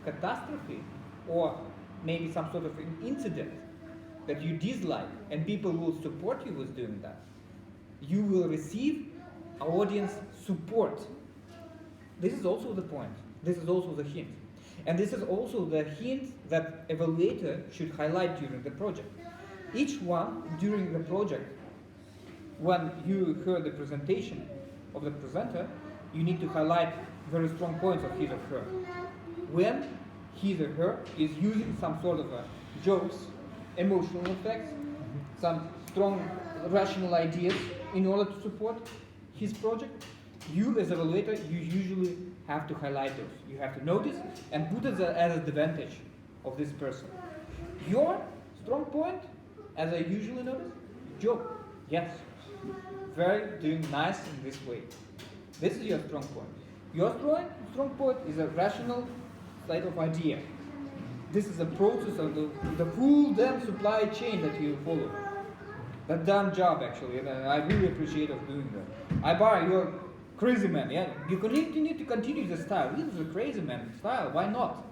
Speaker 1: catastrophe, or maybe some sort of an incident that you dislike, and people will support you with doing that. You will receive audience support. This is also the point. This is also the hint. And this is also the hint that evaluator should highlight during the project. Each one during the project, when you heard the presentation of the presenter, you need to highlight very strong points of his or her. When he or her is using some sort of jokes, emotional effects, some strong rational ideas in order to support his project, you as evaluator, you usually have to highlight those. You have to notice and put it as an advantage of this person. Your strong point, as I usually notice, joke. Yes. Very doing nice in this way. This is your strong point. Your strong point is a rational state of idea. This is a process of the full damn supply chain that you follow. That damn job actually, and I really appreciate of doing that. I buy your crazy man, yeah. You need to continue the style. This is a crazy man style. Why not?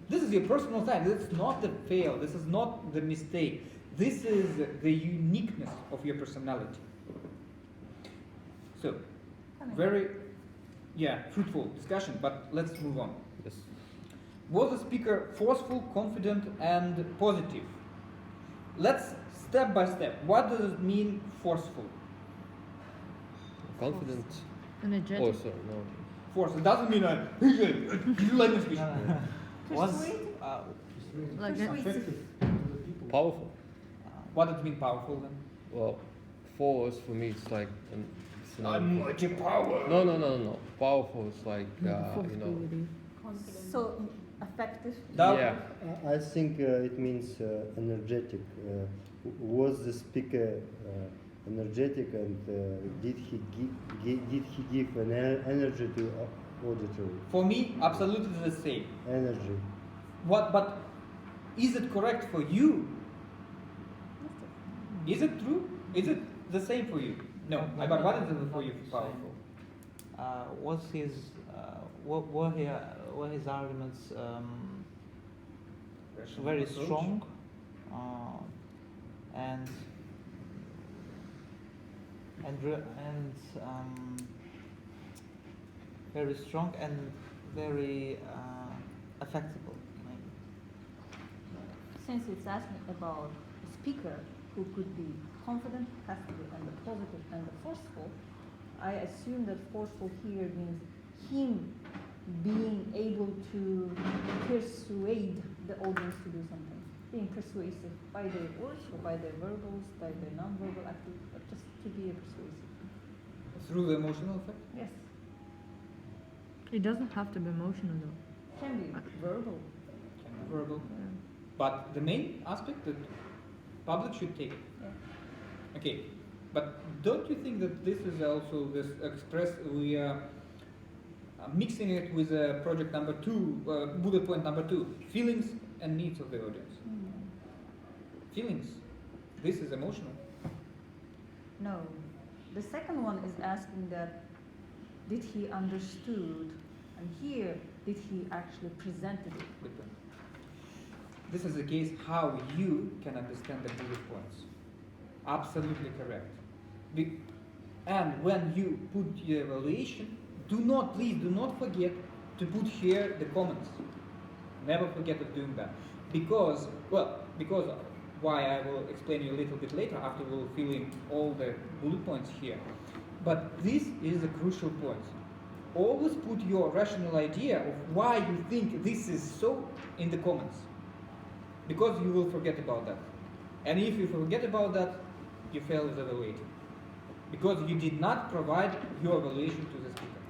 Speaker 1: This is your personal style. This is not the fail. This is not the mistake. This is the uniqueness of your personality. So, very, fruitful discussion. But let's move on.
Speaker 6: Yes.
Speaker 1: Was the speaker forceful, confident, and positive? Let's step by step. What does it mean, forceful?
Speaker 6: Confident.
Speaker 8: Energetic.
Speaker 6: Oh, sorry, no.
Speaker 1: Force. It doesn't mean you like my speech.
Speaker 2: Was
Speaker 8: Like
Speaker 7: Effective to the people.
Speaker 6: Powerful.
Speaker 1: What does it mean, powerful then?
Speaker 6: Well, force for me it's like an
Speaker 1: Almighty power.
Speaker 6: No. Powerful is like
Speaker 5: So effective.
Speaker 6: yeah.
Speaker 4: I think it means energetic. Was the speaker energetic, and did he give an energy to auditory?
Speaker 1: For me, absolutely the same.
Speaker 4: Energy.
Speaker 1: But is it correct for you? Is it true? Is it the same for you? No. But what is it for you, powerful?
Speaker 2: was his were his arguments very
Speaker 1: Approach?
Speaker 2: strong and very strong and very affectable.
Speaker 5: Since it's asking about a speaker who could be confident, passive, and the positive and the forceful, I assume that forceful here means him being able to persuade the audience to do something, being persuasive by their words or by their verbals, by their non-verbal activity, but just to be a persuasive.
Speaker 1: Through the emotional effect?
Speaker 5: Yes,
Speaker 8: It doesn't have to be emotional though.
Speaker 5: can be verbal.
Speaker 1: Can be verbal. But the main aspect that public should take it.
Speaker 5: Yeah.
Speaker 1: Okay. But don't you think that this is also this express, we are mixing it with project number 2, bullet point number 2, feelings and needs of the audience. Feelings. This is emotional.
Speaker 5: No. The second one is asking that did he understood, and here did he actually present it?
Speaker 1: Good point. This is the case how you can understand the bullet points. Absolutely correct. And when you put your evaluation, please do not forget to put here the comments. Never forget of doing that. Because why I will explain you a little bit later after we'll fill in all the bullet points here. But this is a crucial point. Always put your rational idea of why you think this is so in the comments. Because you will forget about that. And if you forget about that, you fail as evaluator. Because you did not provide your evaluation to the speaker.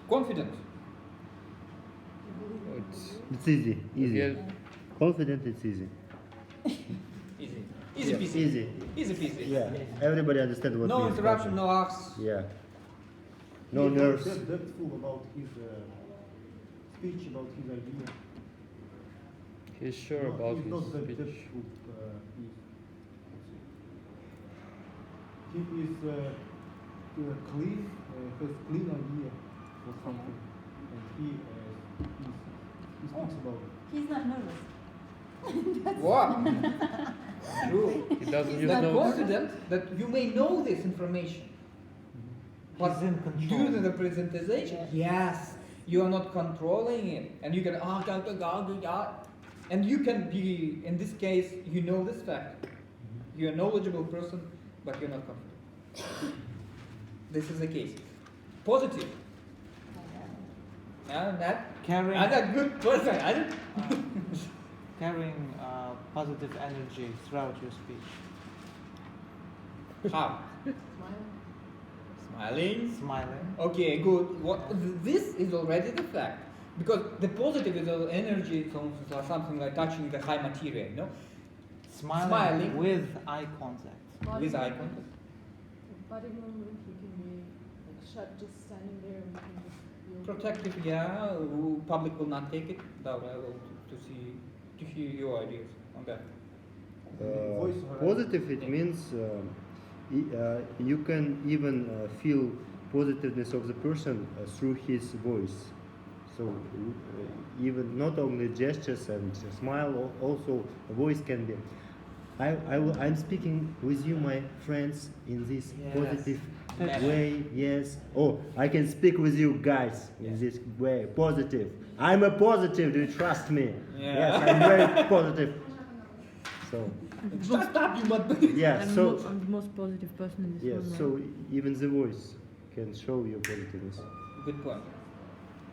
Speaker 1: Confident.
Speaker 4: It's easy.
Speaker 6: Yeah.
Speaker 4: Confident, it's easy.
Speaker 1: Easy
Speaker 4: Yeah,
Speaker 1: peasy.
Speaker 4: easy.
Speaker 1: Easy peasy.
Speaker 4: Yeah, everybody understands what
Speaker 1: No
Speaker 4: means
Speaker 1: interruption,
Speaker 4: confident.
Speaker 1: no asks.
Speaker 4: Yeah. No
Speaker 7: He's
Speaker 4: nerves.
Speaker 7: not that depthful about his speech, about his idea.
Speaker 6: He's sure
Speaker 7: No,
Speaker 6: about
Speaker 7: he's
Speaker 6: his
Speaker 7: not that
Speaker 6: speech.
Speaker 7: depthful. He is clean, has clean idea for something, and he speaks about it.
Speaker 5: He's not nervous.
Speaker 1: What? True.
Speaker 6: He doesn't use
Speaker 1: You're
Speaker 6: notes.
Speaker 1: confident that you may know this information. But
Speaker 2: He's in control.
Speaker 1: during the presentation, yes, you are not controlling it, and you can and you can be, in this case, you know this fact. You're a knowledgeable person, but you're not confident. This is the case. Positive.
Speaker 2: Carrying,
Speaker 1: I'm a good person. I don't.
Speaker 2: carrying positive energy throughout your speech.
Speaker 1: How? Smiling.
Speaker 2: Smiling.
Speaker 1: Okay, good. This is already the fact. Because the positive is energy, is something like touching the high material, you know?
Speaker 2: Smiling with eye contact.
Speaker 1: With eye contact.
Speaker 9: Body movement, you can be like shut, just standing there, and you can just feel
Speaker 1: Protective, yeah. Public will not take it. That I will to hear your ideas on that.
Speaker 4: Positive, it means you can even feel positiveness of the person through his voice. So even not only gestures and smile, also a voice can be. I'm speaking with you, my friends, in this positive way. Yes. Oh, I can speak with you guys in this way. Positive. I'm a positive. Do you trust me?
Speaker 1: Yeah.
Speaker 4: Yes, I'm very positive. So.
Speaker 1: Shut up, you mud.
Speaker 4: Yeah. So.
Speaker 8: I'm the most positive person in this
Speaker 4: Yeah.
Speaker 8: room.
Speaker 4: So even the voice can show your positiveness.
Speaker 1: Good point.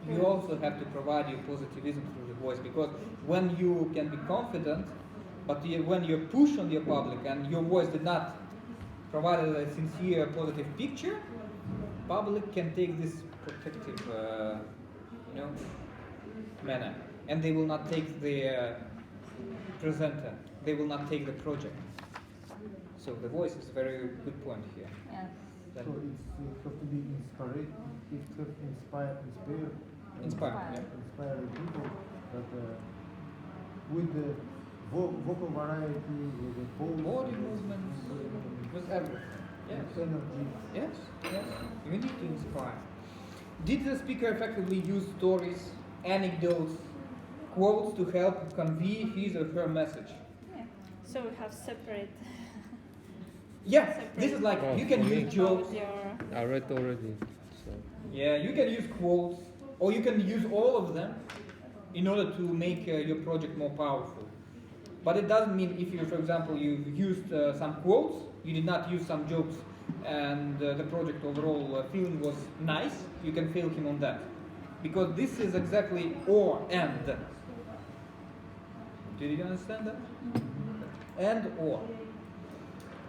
Speaker 1: You also have to provide your positivism through the voice, because when you can be confident, but when you push on your public and your voice did not provide a sincere positive picture, public can take this protective manner, and they will not take the presenter, they will not take the project. So the voice is a very good point here.
Speaker 5: Yeah.
Speaker 1: Then
Speaker 7: So it has to be inspired. It has
Speaker 1: inspire, yeah.
Speaker 7: inspiring people. But with the vocal variety, with the pose,
Speaker 1: Body movements, with everything. Yes.
Speaker 7: energy.
Speaker 1: Yes, yes. You need to inspire. Did the speaker effectively use stories, anecdotes, quotes to help convey his or her message?
Speaker 3: Yeah. So we have separate.
Speaker 1: Yeah, this is like
Speaker 6: Oh,
Speaker 1: you can
Speaker 6: for
Speaker 1: use
Speaker 6: me.
Speaker 1: jokes.
Speaker 3: Your
Speaker 6: I read already. So
Speaker 1: Yeah, you can use quotes, or you can use all of them in order to make your project more powerful. But it doesn't mean if you, for example, you used some quotes, you did not use some jokes, and the project overall feeling was nice, you can fail him on that. Because this is exactly or and. Did you understand that? And or.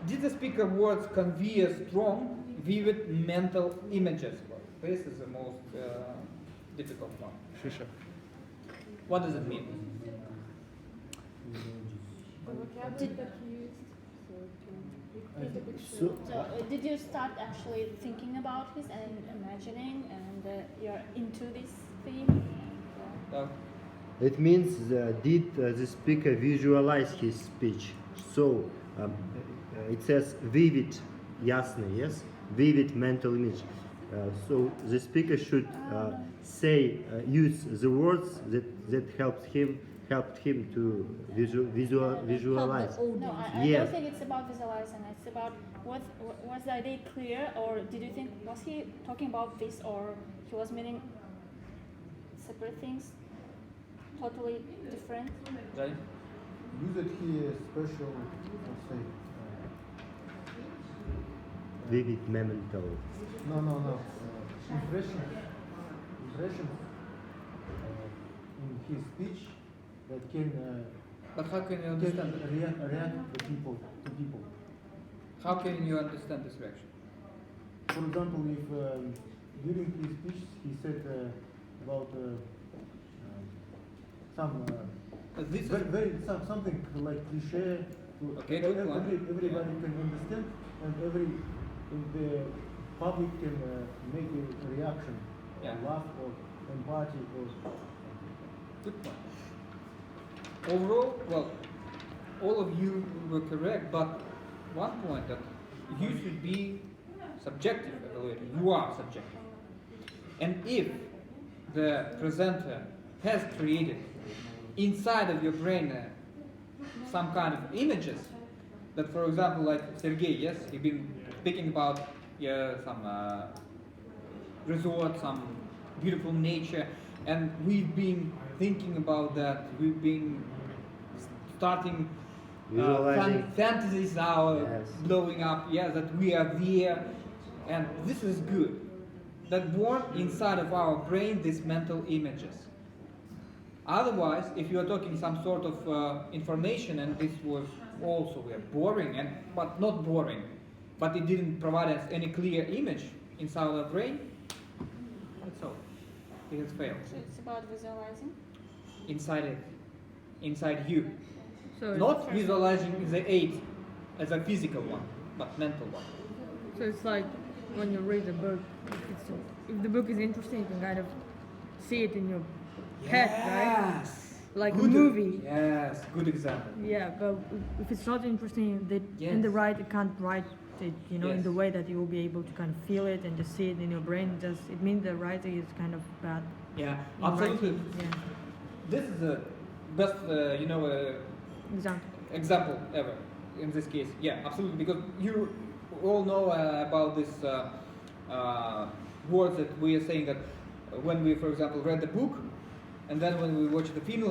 Speaker 1: Did the speaker words convey a strong, vivid mental images? This is the most difficult one.
Speaker 6: Shisha.
Speaker 1: What does it mean?
Speaker 9: the vocabulary that you used, so to paint a picture.
Speaker 4: So,
Speaker 3: So did you start actually thinking about this and imagining, and you're into this theme?
Speaker 1: Uh,
Speaker 4: it means did the speaker visualize his speech? So it says vivid, ясный, yes, vivid mental image. So the speaker should use the words that helped him to visualize.
Speaker 3: No, I
Speaker 4: Yes.
Speaker 3: don't think it's about visualizing. It's about was the idea clear, or did you think was he talking about this, or he was meaning separate things, totally different?
Speaker 1: Right?
Speaker 7: Use it here special, let's say.
Speaker 4: Vivid memento.
Speaker 7: No. Impressions in his speech that can
Speaker 1: But how can you understand it?
Speaker 7: react to people.
Speaker 1: How can you understand this reaction?
Speaker 7: For example, if during his speech he said about some
Speaker 1: This is
Speaker 7: something like cliche.
Speaker 1: Okay, good one.
Speaker 7: Everybody can understand, and the public can make a reaction,
Speaker 1: Yeah.
Speaker 7: laugh or empathy or.
Speaker 1: good point. Overall, well, all of you were correct, but one point that you should be subjective evaluator. You are subjective. And if the presenter has created inside of your brain some kind of images, that for example, like Sergey, yes, he's been speaking about some resort, some beautiful nature, and we've been thinking about that. We've been starting
Speaker 4: Visualizing.
Speaker 1: fantasies are
Speaker 4: Yes.
Speaker 1: blowing up. Yeah, that we are there, and this is good. That born inside of our brain these mental images. Otherwise, if you are talking some sort of information, and this was also boring, but not boring, but it didn't provide us any clear image inside our brain, that's all. It has failed.
Speaker 3: So it's about visualizing.
Speaker 1: Inside it, inside you.
Speaker 8: So
Speaker 1: Not visualizing the aid as a physical one, but mental one.
Speaker 8: So it's like when you read a book, if the book is interesting, you can kind of see it in your head, right?
Speaker 1: Yes.
Speaker 8: Like
Speaker 1: Good-
Speaker 8: a movie.
Speaker 1: Yes, good example.
Speaker 8: Yeah, but if it's not interesting, in the
Speaker 1: Yes.
Speaker 8: write, you can't write it, in
Speaker 1: Yes.
Speaker 8: the way that you will be able to kind of feel it and just see it in your brain. It means the writing is kind of bad.
Speaker 1: Yeah,
Speaker 8: in
Speaker 1: absolutely.
Speaker 8: writing. Yeah.
Speaker 1: This is the best,
Speaker 8: Example.
Speaker 1: example ever in this case. Yeah, absolutely. Because you all know about this words that we are saying that when we, for example, read the book, and then when we watch the film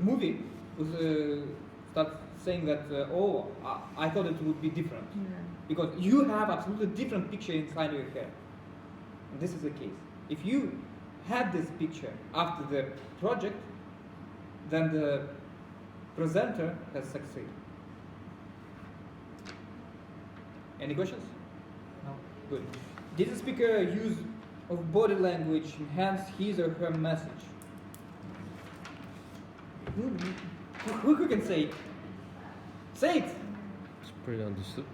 Speaker 1: movie, we start saying that I thought it would be different,
Speaker 8: Yeah.
Speaker 1: because you have absolutely different picture inside your head. And this is the case. If you had this picture after the project, then the presenter has succeeded. Any questions? No. Good. Did the speaker use of body language enhance his or her message? Who can say it? Say it!
Speaker 6: It's pretty understood.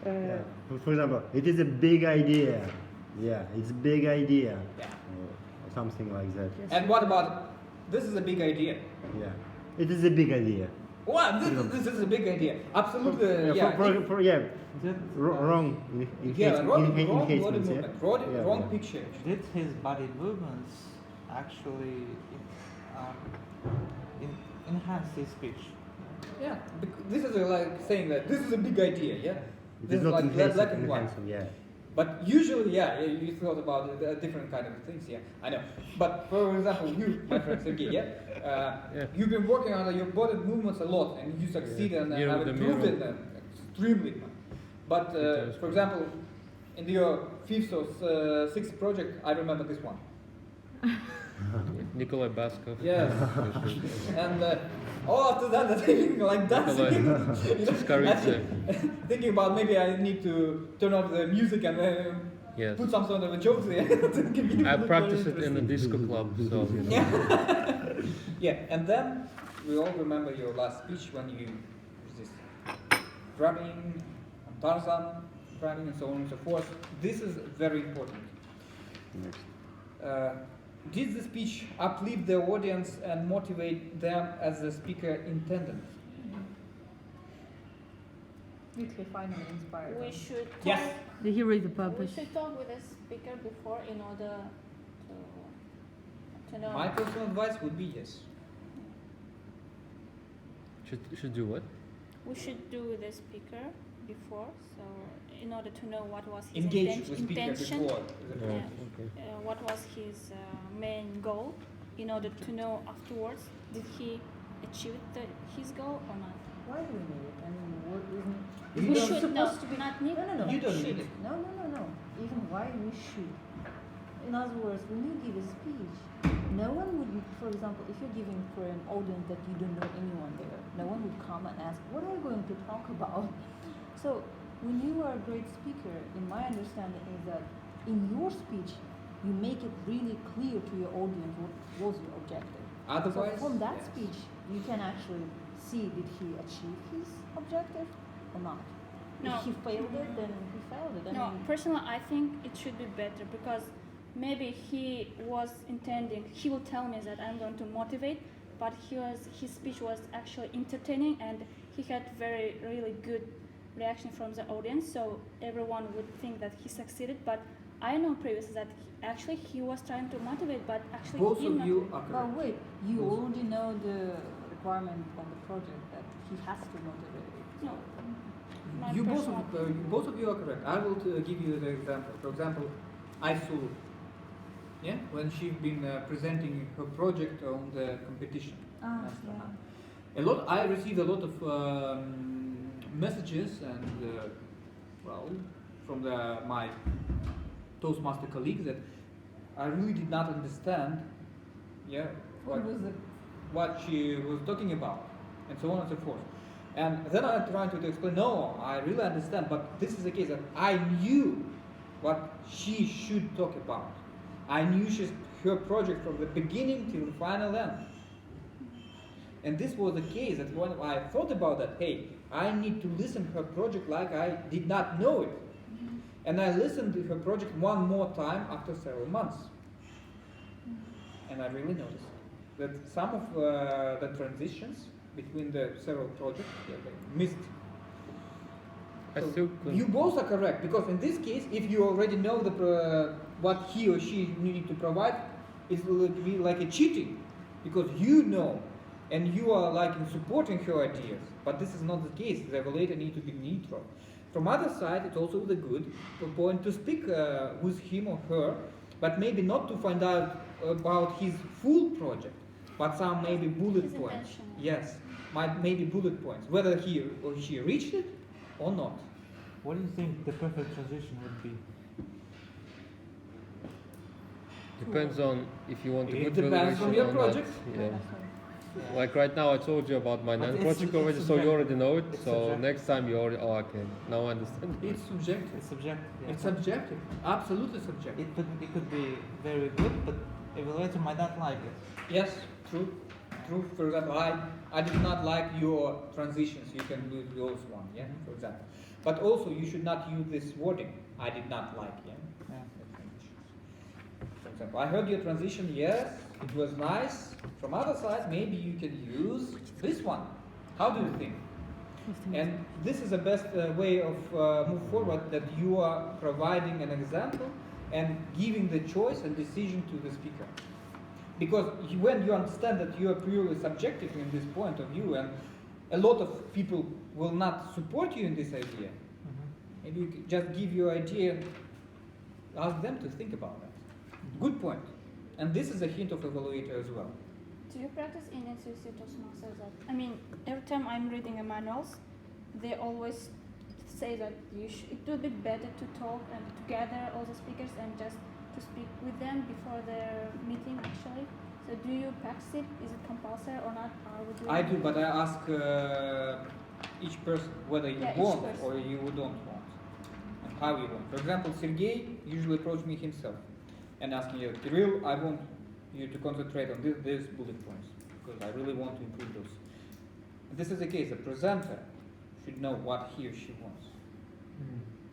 Speaker 6: Okay.
Speaker 4: Yeah. For example, it is a big idea. Yeah, it's a big idea.
Speaker 1: Yeah.
Speaker 4: Or something like that.
Speaker 8: Yes.
Speaker 1: And what about, this is a big idea.
Speaker 4: Yeah, it is a big idea.
Speaker 1: What? This is a big idea. Absolutely, yeah.
Speaker 4: Wrong in
Speaker 1: Yeah, wrong body
Speaker 4: enhancements, yeah?
Speaker 1: movement,
Speaker 4: Yeah,
Speaker 1: wrong
Speaker 4: yeah.
Speaker 1: picture.
Speaker 2: Did his body movements actually enhance his speech?
Speaker 1: Yeah, this is like saying that this is a big idea, yeah?
Speaker 4: It
Speaker 1: This
Speaker 4: is
Speaker 1: is
Speaker 4: not
Speaker 1: like black and white.
Speaker 4: enhancing, yeah.
Speaker 1: But usually, yeah, you thought about different kind of things, yeah, I know. But for example, you, my friend Sergey, yeah,
Speaker 6: Yeah.
Speaker 1: you've been working on your body movements a lot, and you succeed and
Speaker 6: Mirror
Speaker 1: have
Speaker 6: the
Speaker 1: improved
Speaker 6: mirror.
Speaker 1: it extremely. But for example, in your fifth or sixth project, I remember this one.
Speaker 6: Nikolai Baskov.
Speaker 1: Yes. And all after that, I'm thinking like dancing.
Speaker 6: Skaritsa.
Speaker 1: Thinking about maybe I need to turn off the music and
Speaker 6: Yes.
Speaker 1: put some sort of a joke there. to give you
Speaker 6: I
Speaker 1: look
Speaker 6: practiced
Speaker 1: very
Speaker 6: it in a disco club, so
Speaker 1: Yeah. Yeah, and then we all remember your last speech when you this grabbing on Tarzan, grabbing and so on and so forth. This is very important. Did the speech uplift the audience and motivate them as the speaker intended?
Speaker 5: Did he finally inspire
Speaker 3: We
Speaker 5: them?
Speaker 3: should talk,
Speaker 1: Yes.
Speaker 8: Did he read the
Speaker 3: we
Speaker 8: purpose?
Speaker 3: should talk with the speaker before in order to know.
Speaker 1: My personal advice would be yes.
Speaker 6: Should do what?
Speaker 3: We should do with the speaker before, so in order to know what was his
Speaker 1: Engage with speaker
Speaker 3: intention,
Speaker 1: before.
Speaker 3: Yeah.
Speaker 6: Okay.
Speaker 3: What was his main goal, in order to know afterwards did he achieve his goal or not.
Speaker 5: Why do we need it? I mean, what isn't?
Speaker 1: You
Speaker 3: We
Speaker 1: don't-
Speaker 3: should know,
Speaker 5: supposed to be
Speaker 3: not need.
Speaker 5: No.
Speaker 1: You don't
Speaker 3: should.
Speaker 1: need it.
Speaker 5: No. Even why we should. In other words, when you give a speech, no one would, for example, if you're giving for an audience that you don't know anyone there, no one would come and ask, what are you going to talk about? So, when you are a great speaker, in my understanding is that in your speech, you make it really clear to your audience what was your objective.
Speaker 1: Otherwise,
Speaker 5: so from that
Speaker 1: yes.
Speaker 5: speech, you can actually see did he achieve his objective or not.
Speaker 3: No.
Speaker 5: If he failed it, then he failed it. I
Speaker 3: No,
Speaker 5: mean,
Speaker 3: personally, I think it should be better because maybe he was intending. He will tell me that I'm going to motivate, but his speech was actually entertaining and he had really good reaction from the audience. So everyone would think that he succeeded. But I know previously that he was trying to motivate, but actually
Speaker 1: Both
Speaker 3: he did
Speaker 1: of
Speaker 3: not.
Speaker 1: you are
Speaker 5: but
Speaker 1: correct.
Speaker 5: wait, you
Speaker 1: Both.
Speaker 5: already know the requirement of the project that he has to motivate.
Speaker 3: No. My
Speaker 1: You
Speaker 3: personal-
Speaker 1: both of you are correct. I will give you the example. For example, I saw, yeah, when she's been presenting her project on the competition.
Speaker 5: Ah,
Speaker 1: last
Speaker 5: yeah.
Speaker 1: time. I received a lot of messages and from my Toastmaster colleagues that I really did not understand, yeah, what she was talking about, and so on and so forth. And then I tried to explain, no, I really understand, but this is the case that I knew what she should talk about. I knew her project from the beginning till the final end. And this was the case that when I thought about that, hey, I need to listen to her project like I did not know it. And I listened to her project one more time after several months. And I really noticed that some of the transitions between the several projects, they missed.
Speaker 6: I
Speaker 1: So
Speaker 6: still
Speaker 1: you both are correct, because in this case, if you already know what he or she needed to provide, it will be like a cheating, because you know, and you are like in supporting her ideas. But this is not the case. The evaluator needs to be neutral. From other side, it's also the good point to speak with him or her, but maybe not to find out about his full project, but some maybe bullet
Speaker 3: His
Speaker 1: points.
Speaker 3: intention.
Speaker 1: Yes, maybe bullet points, whether he or she reached it or not.
Speaker 2: What do you think the perfect transition would be?
Speaker 6: depends on if you want a
Speaker 1: It
Speaker 6: good
Speaker 1: depends on
Speaker 6: evaluation
Speaker 1: your
Speaker 6: or
Speaker 1: project.
Speaker 6: not. Yeah. Like right now, I told you about my
Speaker 2: But it's
Speaker 6: non-project already, so you
Speaker 2: subjective.
Speaker 6: already know it.
Speaker 2: It's
Speaker 6: So
Speaker 2: subjective.
Speaker 6: next time you already, oh, okay, now I understand.
Speaker 1: It's subjective.
Speaker 2: It's subjective. Yeah.
Speaker 1: It's subjective. Absolutely subjective.
Speaker 2: It could be very good, but evaluator might not like it.
Speaker 1: Yes, true. True. For example, I did not like your transitions. You can use those one, yeah, for example. But also, you should not use this wording. I did not like, yeah.
Speaker 2: Yeah.
Speaker 1: The transitions. For example, I heard your transition. Yes, it was nice. From other side, maybe you can use this one. How do you think? And this is the best way of move forward, that you are providing an example and giving the choice and decision to the speaker. Because when you understand that you are purely subjective in this point of view, and a lot of people will not support you in this idea, maybe you could just give your idea and ask them to think about that. Good point. And this is a hint of evaluator as well.
Speaker 3: Do you practice in NCC Toastmasters that? I mean, every time I'm reading a manuals, they always say that it would be better to talk and to gather all the speakers and just to speak with them before their meeting actually. So do you practice it? Is it compulsory or not? How would you
Speaker 1: I do, but I ask each person whether you
Speaker 3: Yeah, each
Speaker 1: want
Speaker 3: person.
Speaker 1: or you don't want, and how you want. For example, Sergey usually approached me himself and asking you, Kirill, I want you to concentrate on these bullet points because I really want to improve those. And this is the case. The presenter should know what he or she wants.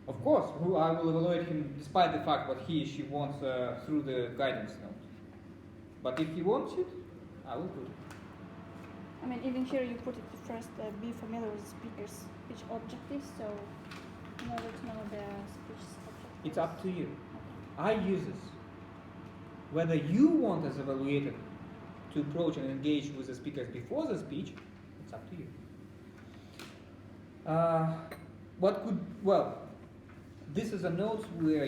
Speaker 1: Of course, I will evaluate him despite the fact what he or she wants through the guidance note. But if he wants it, I will do it.
Speaker 3: mean, even here you put it first, be familiar with the speaker's speech objectives, so in order to know the speech objectives.
Speaker 1: It's up to you. I use this. Whether you want as evaluator to approach and engage with the speakers before the speech, it's up to you. This is a note where,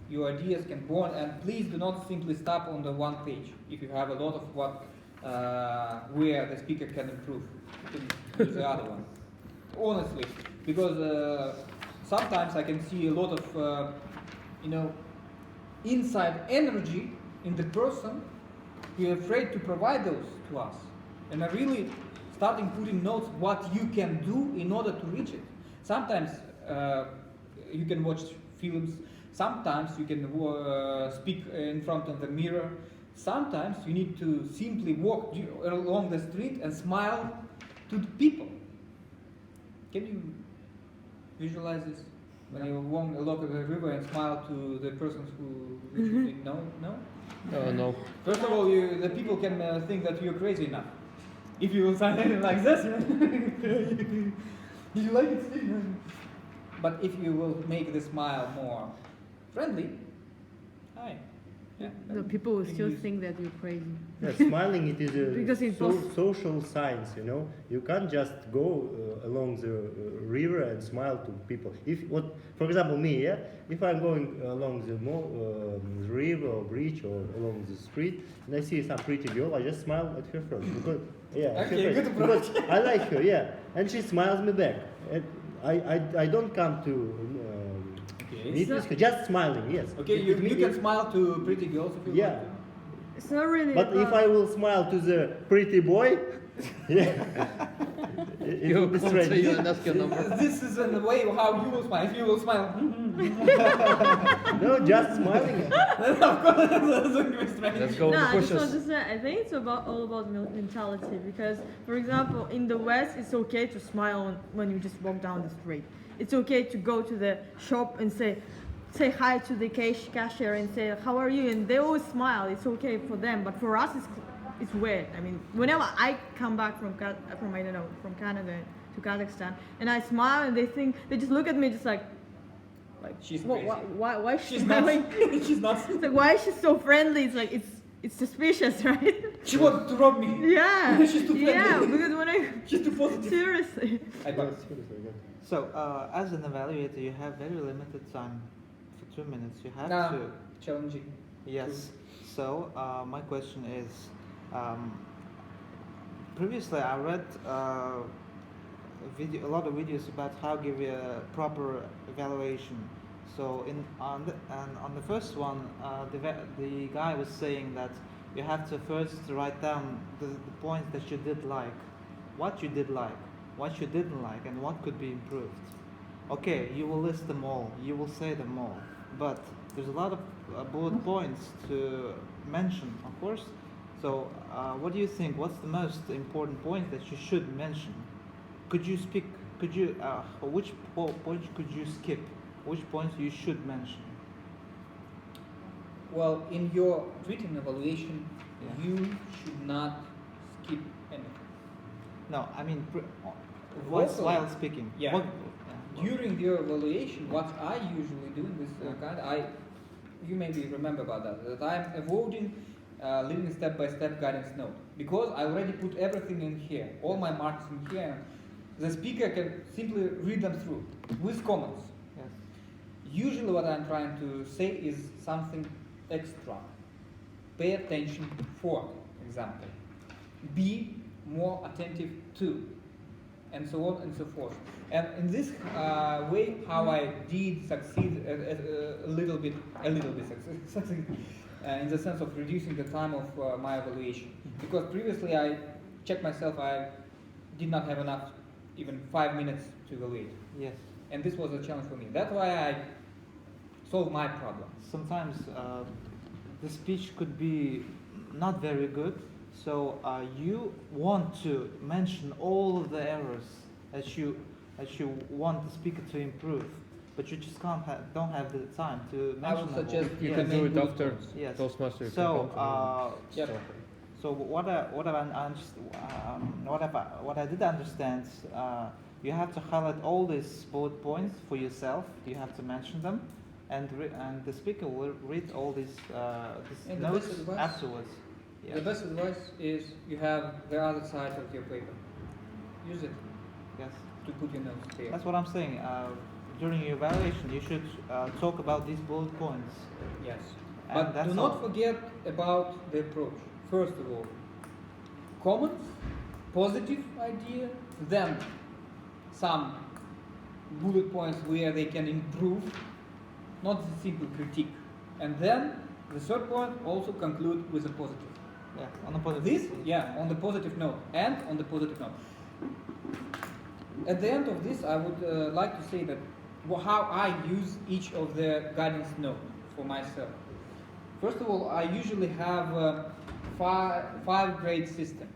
Speaker 1: your ideas can born, and please do not simply stop on the one page. If you have a lot of where the speaker can improve, you can use the other one. Honestly, because sometimes I can see a lot of, inside energy in the person who are afraid to provide those to us, and are really starting putting notes what you can do in order to reach it. Sometimes you can watch films. Sometimes you can speak in front of the mirror. Sometimes you need to simply walk along the street and smile to the people. Can you visualize this? When you walk along the river and smile to the persons who no?
Speaker 6: No.
Speaker 1: First of all, the people can think that you're crazy enough. If you will sign like this, did you like it, Steve? But if you will make the smile more friendly, hi. Yeah,
Speaker 8: The people will
Speaker 1: you
Speaker 8: still
Speaker 1: use-
Speaker 8: think that you're crazy.
Speaker 4: Yeah, smiling it is a
Speaker 8: Because it's both-
Speaker 4: social science, You can't just go along the river and smile to people. For example, me, if I'm going along the river or bridge or along the street and I see some pretty girl, I just smile at her first because at her
Speaker 1: Okay,
Speaker 4: first,
Speaker 1: good approach.
Speaker 4: because I like her, and she smiles me back. And I don't come to meet with her, just smiling, yes.
Speaker 1: Okay, you can smile to pretty girls if you
Speaker 4: Yeah.
Speaker 1: want to.
Speaker 8: It's not really.
Speaker 4: But if I will smile to the pretty boy, it
Speaker 6: You
Speaker 4: will be
Speaker 6: come to you
Speaker 4: strange.
Speaker 6: and ask your number.
Speaker 1: This is in the way how you will smile. If you will smile,
Speaker 4: No, just smiling.
Speaker 1: of course, that's going to be strange.
Speaker 6: Let's go
Speaker 8: No,
Speaker 6: to
Speaker 8: I just want
Speaker 6: pushes.
Speaker 8: to say, I think it's all about mentality because, for example, in the West, it's okay to smile when you just walk down the street. It's okay to go to the shop and say hi to the cashier and say, how are you? And they always smile. It's okay for them, but for us, it's weird. I mean, whenever I come back from Canada to Kazakhstan, and I smile, and they just look at me just like
Speaker 1: She's
Speaker 8: why,
Speaker 1: crazy.
Speaker 8: why is she
Speaker 1: She's not.
Speaker 8: smiling?
Speaker 1: She's not.
Speaker 8: It's like, why is she so friendly? It's like, it's suspicious, right?
Speaker 1: She wanted to rob me.
Speaker 8: Yeah.
Speaker 1: She's too friendly.
Speaker 8: Yeah, because when I
Speaker 1: She's too positive.
Speaker 8: seriously.
Speaker 1: I got it.
Speaker 2: So, as an evaluator, you have very limited time. For 2 minutes, you have
Speaker 1: Nah,
Speaker 2: to.
Speaker 1: challenging.
Speaker 2: Yes. So, my question is, previously I read a lot of videos about how give a proper evaluation. So, on the first one, the guy was saying that you have to first write down the points that you did like, what you did like, what you didn't like, and what could be improved. Okay, you will list them all, you will say them all, but there's a lot of bullet points to mention, of course. So, what do you think? What's the most important point that you should mention? Could you which points could you skip? Which points you should mention?
Speaker 1: Well, in your written evaluation,
Speaker 2: Yeah.
Speaker 1: you should not skip anything.
Speaker 2: No, I mean
Speaker 1: Also-
Speaker 2: while speaking.
Speaker 1: Yeah.
Speaker 2: Yeah.
Speaker 1: During your evaluation, what I usually do in this you maybe remember about that I'm avoiding leaving step-by-step guidance note because I already put everything in here, all my marks in here. The speaker can simply read them through with comments.
Speaker 2: Yes.
Speaker 1: Usually what I'm trying to say is something extra. Pay attention for example. Be more attentive to, and so on and so forth. And in this way, how I did succeed a little bit succeed, in the sense of reducing the time of my evaluation. Because previously I checked myself, I did not have enough, even 5 minutes to evaluate.
Speaker 2: Yes.
Speaker 1: And this was a challenge for me. That's why I solved my problem.
Speaker 2: Sometimes the speech could be not very good, so you want to mention all of the errors that you want the speaker to improve, but you just don't have the time to mention
Speaker 1: I would
Speaker 2: them all.
Speaker 1: suggest
Speaker 6: You
Speaker 1: Yeah.
Speaker 6: can do it
Speaker 1: Main
Speaker 6: after
Speaker 1: bullet
Speaker 2: Yes.
Speaker 6: Toastmaster.
Speaker 2: So,
Speaker 1: Yep.
Speaker 2: So what I did understand, you have to highlight all these bullet points for yourself. You have to mention them, and the speaker will read all these
Speaker 1: And the
Speaker 2: notes
Speaker 1: best advice?
Speaker 2: afterwards. Yes.
Speaker 1: The best advice is you have the other side of your paper. Use it
Speaker 2: Yes.
Speaker 1: to put your notes there.
Speaker 2: That's what I'm saying. During your evaluation, you should talk about these bullet points.
Speaker 1: Yes.
Speaker 2: And
Speaker 1: But
Speaker 2: that's
Speaker 1: do not
Speaker 2: all.
Speaker 1: forget about the approach. First of all, comments, positive idea, then some bullet points where they can improve, not the simple critique. And then the third point also conclude with a positive.
Speaker 2: Yeah, on the positive.
Speaker 1: This, yeah, on the positive note, and on the positive note. At the end of this, I would like to say that how I use each of the guidance note for myself. First of all, I usually have a five grade system,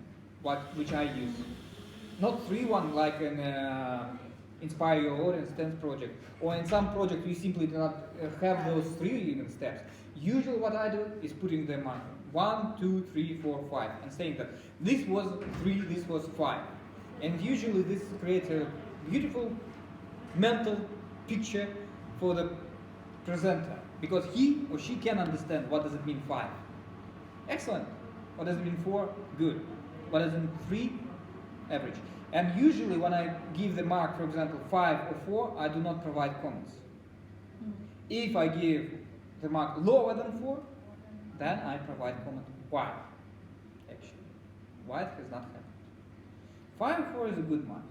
Speaker 1: which I use. Not 3-1 like in Inspire Your Audience 10th project, or in some project you simply do not have those 3 even steps. Usually what I do is putting them on 1, 2, 3, 4, 5, and saying that this was 3, this was 5. And usually this creates a beautiful mental picture for the presenter, because he or she can understand what does it mean 5. Excellent. What does it mean 4? Good. What does it mean 3? Average. And usually when I give the mark, for example, 5 or 4, I do not provide comments. If I give the mark lower than 4, then I provide comment. Why? Actually, why it has not happened. 5 or 4 is a good mark.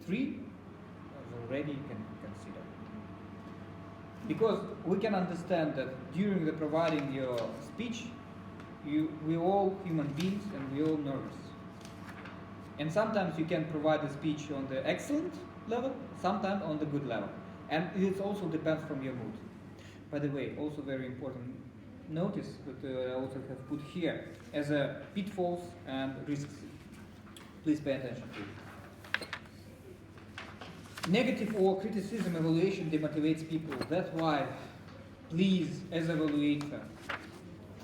Speaker 1: 3 is already you can consider. Because we can understand that during the providing your speech, we're all human beings and we're all nervous. And sometimes you can provide a speech on the excellent level, sometimes on the good level. And it also depends from your mood. By the way, also very important notice that I also have put here as a pitfalls and risks. Please pay attention to it. Negative or criticism evaluation demotivates people. That's why, please, as evaluator,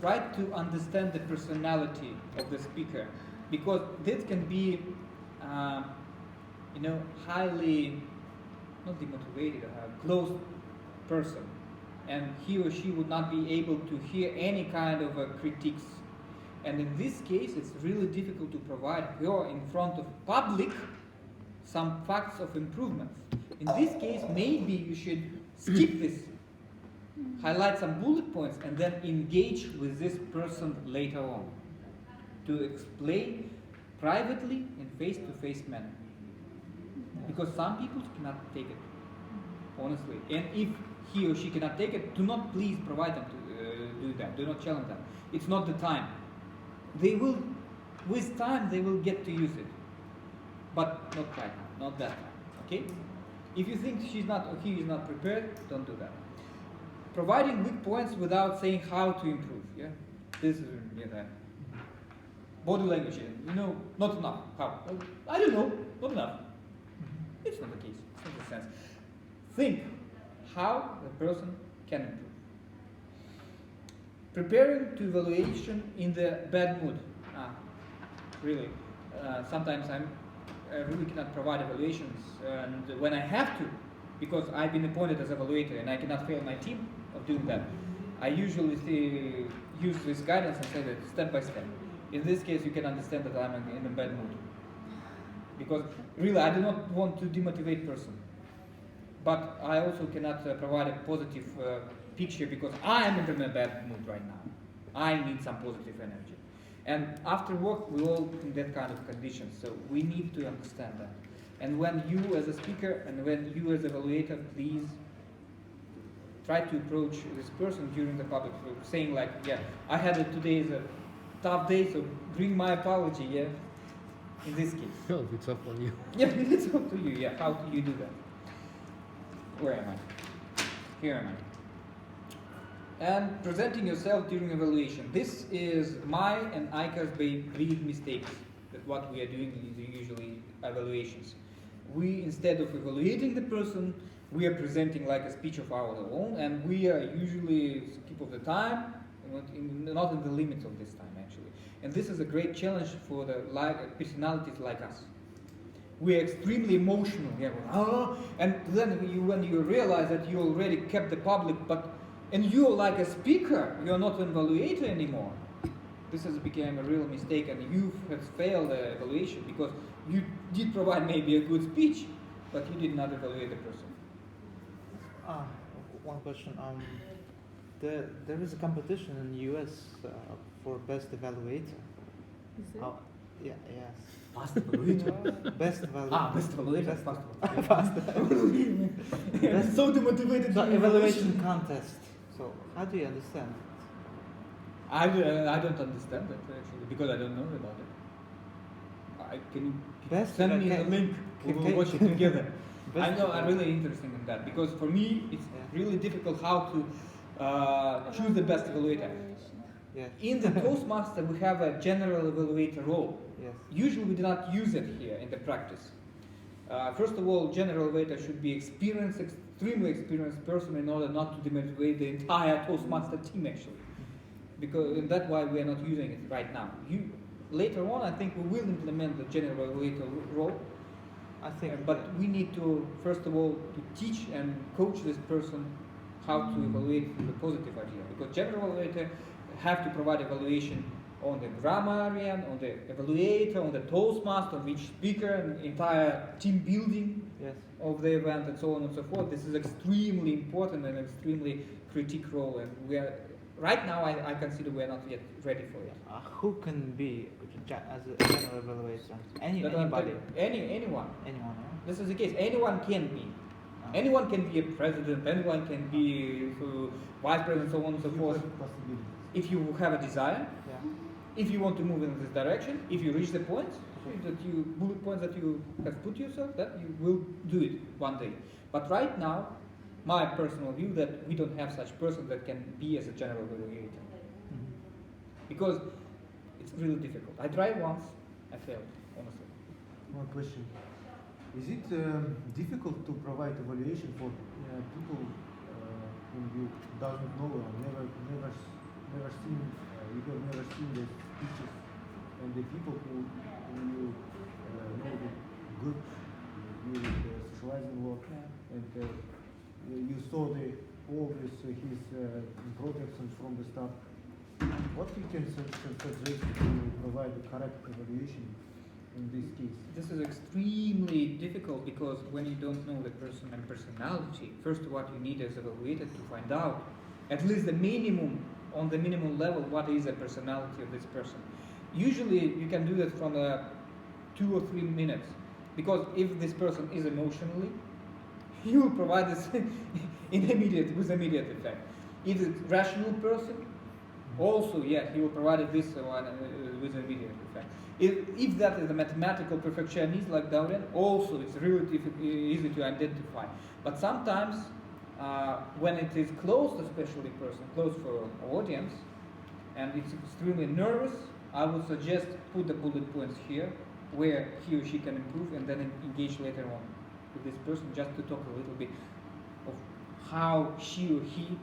Speaker 1: try to understand the personality of the speaker, because this can be, highly not demotivated, a closed person, and he or she would not be able to hear any kind of critiques. And in this case, it's really difficult to provide her in front of public some facts of improvements. In this case, maybe you should skip this, highlight some bullet points, and then engage with this person later on to explain privately in face-to-face manner. Because some people cannot take it, honestly. And if he or she cannot take it, do not please provide them to do that. Do not challenge them. It's not the time. They will, with time, they will get to use it. But not right now, not that time, okay? If you think she's not or he is not prepared, don't do that. Providing weak points without saying how to improve, yeah? This is, body language, not enough. How? I don't know, not enough. It's not the case, it's not the sense. Think how the person can improve. Preparing to evaluation in the bad mood. Really, sometimes I really cannot provide evaluations, and when I have to, because I've been appointed as evaluator and I cannot fail my team of doing that, I usually use this guidance and say that step by step. In this case, you can understand that I'm in a bad mood, because really I do not want to demotivate person, but I also cannot provide a positive picture because I am in a bad mood right now. I need some positive energy. And after work, we're all in that kind of condition, so we need to understand that. And when you as a speaker and when you as evaluator, please try to approach this person during the public, saying like, yeah, I had it today is a tough day, so bring my apology, yeah, in this case.
Speaker 6: No, it's up on you.
Speaker 1: Yeah, it's up to you, yeah, how do you do that? Where am I? Here am I. And presenting yourself during evaluation. This is my and Aika's big mistakes, that what we are doing in usually evaluations. We, instead of evaluating the person, we are presenting like a speech of our own, and we are usually skip of the time, not in the limits of this time actually. And this is a great challenge for the personalities like us. We're extremely emotional. Yeah, and then when you realize that you already kept the public, and you're like a speaker, you're not an evaluator anymore. This has become a real mistake, and you have failed the evaluation because you did provide maybe a good speech, but you did not evaluate the person.
Speaker 2: One question. There is a competition in the US for best evaluator.
Speaker 5: Is it?
Speaker 2: Yes.
Speaker 1: Fast evaluator.
Speaker 2: Best evaluator.
Speaker 1: Best evaluator.
Speaker 2: Fast.
Speaker 1: Best. So demotivated.
Speaker 2: So evaluation contest. So how do you understand it?
Speaker 1: I don't understand that actually because I don't know about it. Can you
Speaker 2: Best
Speaker 1: send me the link? We will watch it together. I know I'm
Speaker 2: evaluator.
Speaker 1: really interested in that because for me it's really difficult how to choose the best evaluator.
Speaker 2: Yes.
Speaker 1: In the Toastmaster we have a general evaluator role.
Speaker 2: Yes.
Speaker 1: Usually we do not use it here in the practice. First of all, general evaluator should be extremely experienced person in order not to demotivate the entire Toastmaster team actually. And that's why we are not using it right now. Later on, I think we will implement the general evaluator role.
Speaker 2: I think.
Speaker 1: But we need to, first of all, to teach and coach this person how to evaluate the positive idea. Because general evaluator have to provide evaluation on the grammarian, on the evaluator, on the Toastmaster, on each speaker, and entire team building of the event, and so on and so forth. This is extremely important and extremely critical role, and we are. Right now, I consider we are not yet ready for it.
Speaker 2: Who can be as a general evaluator? Anybody?
Speaker 1: Anyone.
Speaker 2: Anyone.
Speaker 1: This is the case. Anyone can be. Anyone can be a president. Anyone can be vice president, so on and so forth. If you have a desire, if you want to move in this direction, if you reach the points bullet points that you have put yourself, that you will do it one day. But right now, my personal view that we don't have such person that can be as a general evaluator. Because it's really difficult. I tried once, I failed, honestly.
Speaker 7: One question. Is it difficult to provide evaluation for people whom you doesn't know or never seen, you have never seen the speeches, and the people who you know good, you socializing work, and you saw all his projects from the start. What you can suggest to provide a correct evaluation in this case?
Speaker 1: This is extremely difficult because when you don't know the person and personality, first what you need as evaluator to find out at least the minimum, on the minimum level, what is the personality of this person. Usually you can do that from 2 or 3 minutes, because if this person is emotionally, he will provide this with immediate effect. If it's a rational person, also he will provide this one with immediate effect. If that is a mathematical perfectionist like Dorian, also it's really easy to identify. But sometimes when it is closed, especially closed for audience, and it's extremely nervous, I would suggest put the bullet points here where he or she can improve, and then engage later on with this person just to talk a little bit of how she or he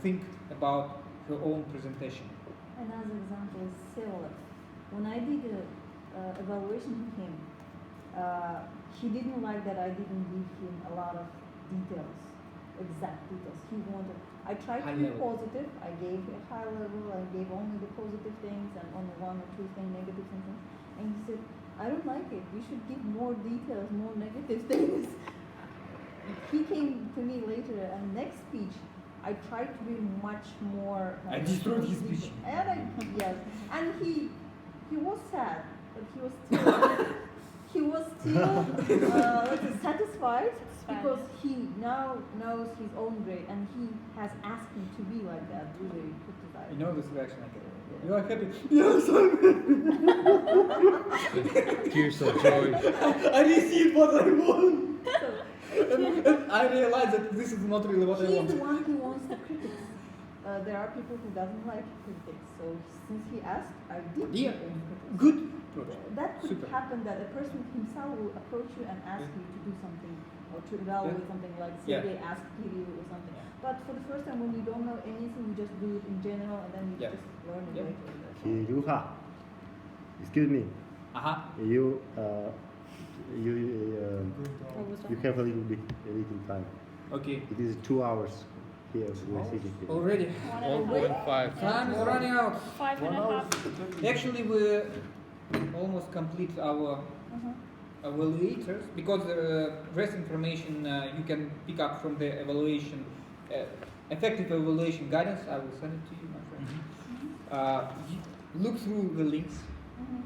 Speaker 1: think about her own presentation.
Speaker 5: Another example is Cyril. When I did an evaluation of him, he didn't like that I didn't give him a lot of details, exact details. He wanted. I tried to be positive. I gave a high level. I gave only the positive things and only 1 or 2 things, negative things. And he said, "I don't like it. You should give more details, more negative things." He came to me later and next speech, I tried to be much more.
Speaker 1: I destroyed his speech.
Speaker 5: And he was sad, but he was still satisfied because he now knows his own grade and he has asked me to be like that. Really good desire.
Speaker 1: You know this reaction I get. You are happy? Yes, I'm happy.
Speaker 6: Tears of joy.
Speaker 1: I received what I want.
Speaker 5: So,
Speaker 1: and I realized that this is not really what I
Speaker 5: he's
Speaker 1: want.
Speaker 5: the one who wants the critics. There are people who doesn't like critics. So since he asked, I did give him critics.
Speaker 1: Good.
Speaker 5: That could
Speaker 1: Super.
Speaker 5: happen that a person himself will approach you and ask you to do something or to evaluate something like Sergey asked Kirill or something. But for the first time when you don't know anything, you just do it in general and then you just learn it later.
Speaker 4: Кирюха, Excuse me.
Speaker 1: Uh-huh.
Speaker 4: You
Speaker 5: What was
Speaker 4: you
Speaker 5: that?
Speaker 4: have a little time.
Speaker 1: Okay.
Speaker 4: It is 2 hours here. We're sitting here.
Speaker 1: Already.
Speaker 6: 1.5.
Speaker 1: Time is running out.
Speaker 3: 5.5.
Speaker 1: Actually, we almost complete our evaluators because the rest information you can pick up from the evaluation, effective evaluation guidance. I will send it to you, my friend. Look through the links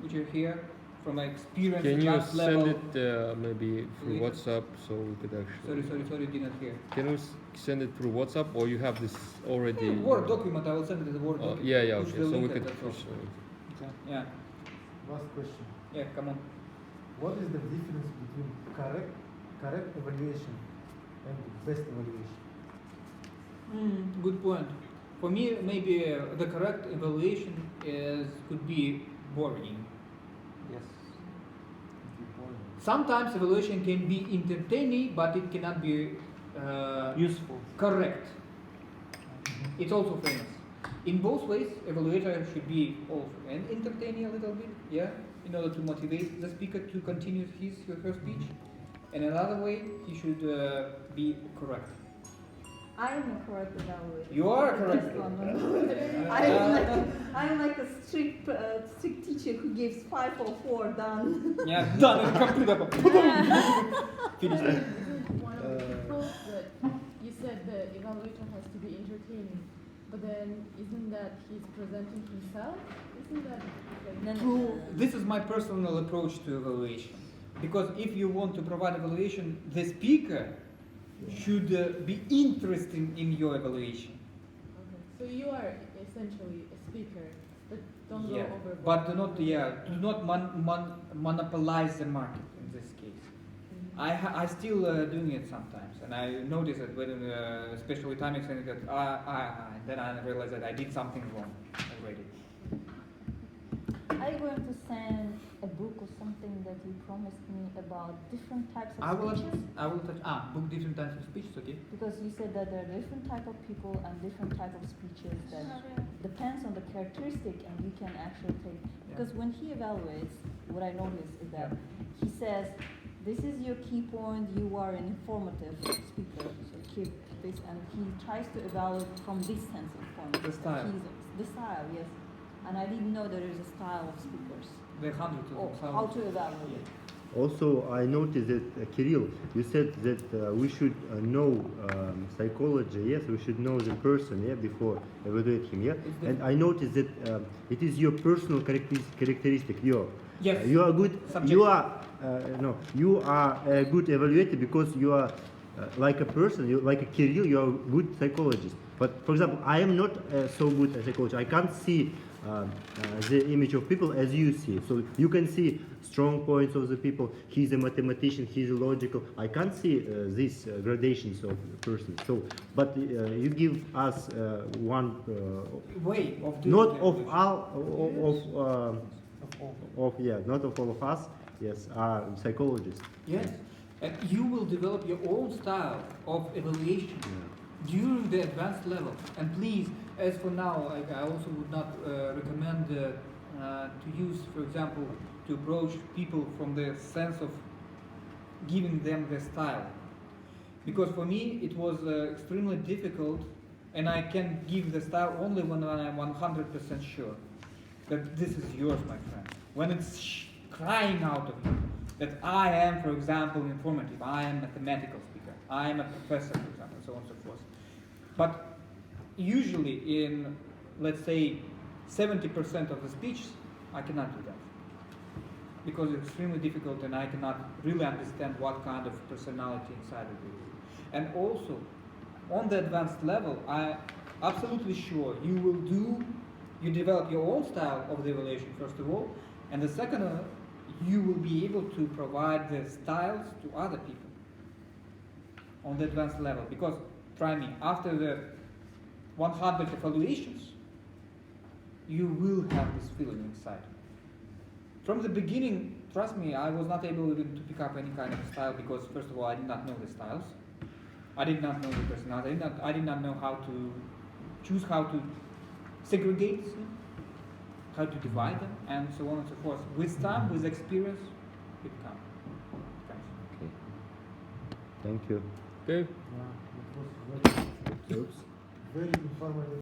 Speaker 1: which are here from experience.
Speaker 6: Can you
Speaker 1: advanced
Speaker 6: send
Speaker 1: level.
Speaker 6: it maybe through
Speaker 1: Later.
Speaker 6: WhatsApp so we could actually?
Speaker 1: Sorry, did not hear.
Speaker 6: Can you send it through WhatsApp or you have this already?
Speaker 1: Yeah, Word document. I will send it as a Word document.
Speaker 6: Yeah,
Speaker 1: Push
Speaker 6: okay.
Speaker 1: the
Speaker 6: So we
Speaker 1: link
Speaker 6: could
Speaker 1: and that's all.
Speaker 6: push it.
Speaker 1: Yeah,
Speaker 7: Last question.
Speaker 1: yeah. Come on.
Speaker 7: What is the difference between correct evaluation and best evaluation?
Speaker 1: Good point. For me, maybe the correct evaluation could be boring.
Speaker 2: Yes.
Speaker 1: Sometimes evaluation can be entertaining, but it cannot be
Speaker 2: Useful.
Speaker 1: correct. It's also famous. In both ways, evaluator should be also and entertaining a little bit, yeah, in order to motivate the speaker to continue his or her speech. And another way, he should be correct.
Speaker 5: I am a correct evaluator.
Speaker 1: You are
Speaker 5: The
Speaker 1: correct.
Speaker 5: best one. I am like a strict teacher who gives 5 or 4 done.
Speaker 1: Yeah, done and complete. Finish.
Speaker 9: One of the people that you said the evaluator has to be entertaining, but then isn't that he's presenting himself? Isn't that like
Speaker 1: True. This is my personal approach to evaluation. Because if you want to provide evaluation, the speaker should be interested in your evaluation.
Speaker 9: Okay. So you are essentially a speaker, but don't
Speaker 1: Yeah,
Speaker 9: go overboard.
Speaker 1: but do not monopolize the market in this case. I still doing it sometimes, and I notice that when, especially time extending that, then I realize that I did something wrong already.
Speaker 5: Are you going to send a book or something that you promised me about different types of
Speaker 1: I will
Speaker 5: speeches?
Speaker 1: touch book different types of speeches, okay?
Speaker 5: Because you said that there are different type of people and different type of speeches that depends on the characteristic and you can actually take. Because when he evaluates, what I notice is that he says, this is your key point, you are an informative speaker, so keep this, and he tries to evaluate from this sense of point.
Speaker 1: The style.
Speaker 5: The style, yes. And I didn't know there is a style of speakers.
Speaker 1: There are hundreds of
Speaker 5: Or
Speaker 1: them.
Speaker 5: how to evaluate.
Speaker 4: Also, I noticed that Kirill, you said that we should know psychology. Yes, we should know the person. Yeah, before evaluate him. Yeah, and I noticed that it is your personal characteristic.
Speaker 1: Yes.
Speaker 4: You are good.
Speaker 1: Subjective.
Speaker 4: You are you are a good evaluator because you are like a person. You like a Kirill. You are a good psychologist. But for example, I am not so good a psychologist. I can't see the image of people as you see. So you can see strong points of the people. He's a mathematician. He's logical. I can't see these gradations of person. So, but you give us one
Speaker 1: way of doing
Speaker 4: not
Speaker 1: the
Speaker 4: of
Speaker 1: evaluation.
Speaker 4: all not of all of us. Yes, are psychologists.
Speaker 1: Yes, and you will develop your own style of evaluation during the advanced level. And please, as for now, I also would not recommend to use, for example, to approach people from the sense of giving them the style. Because for me, it was extremely difficult, and I can give the style only when I'm 100% sure that this is yours, my friend. When it's crying out of you that I am, for example, informative, I am a mathematical speaker, I am a professor, for example, so on and so forth. But usually in, let's say, 70% of the speech, I cannot do that. Because it's extremely difficult and I cannot really understand what kind of personality inside of you. And also, on the advanced level, I'm absolutely sure you develop your own style of the evaluation, first of all, and the second, you will be able to provide the styles to other people on the advanced level. Because, try me, after the 100 evaluations, you will have this feeling inside. From the beginning, trust me, I was not able even to pick up any kind of style because, first of all, I did not know the styles. I did not know the personality. I did not know how to choose, how to segregate, how to divide them, and so on and so forth. With time, with experience, it comes.
Speaker 4: Okay. Thank you.
Speaker 6: Okay.
Speaker 7: Yeah, it was very,
Speaker 4: Oops.
Speaker 7: very informative.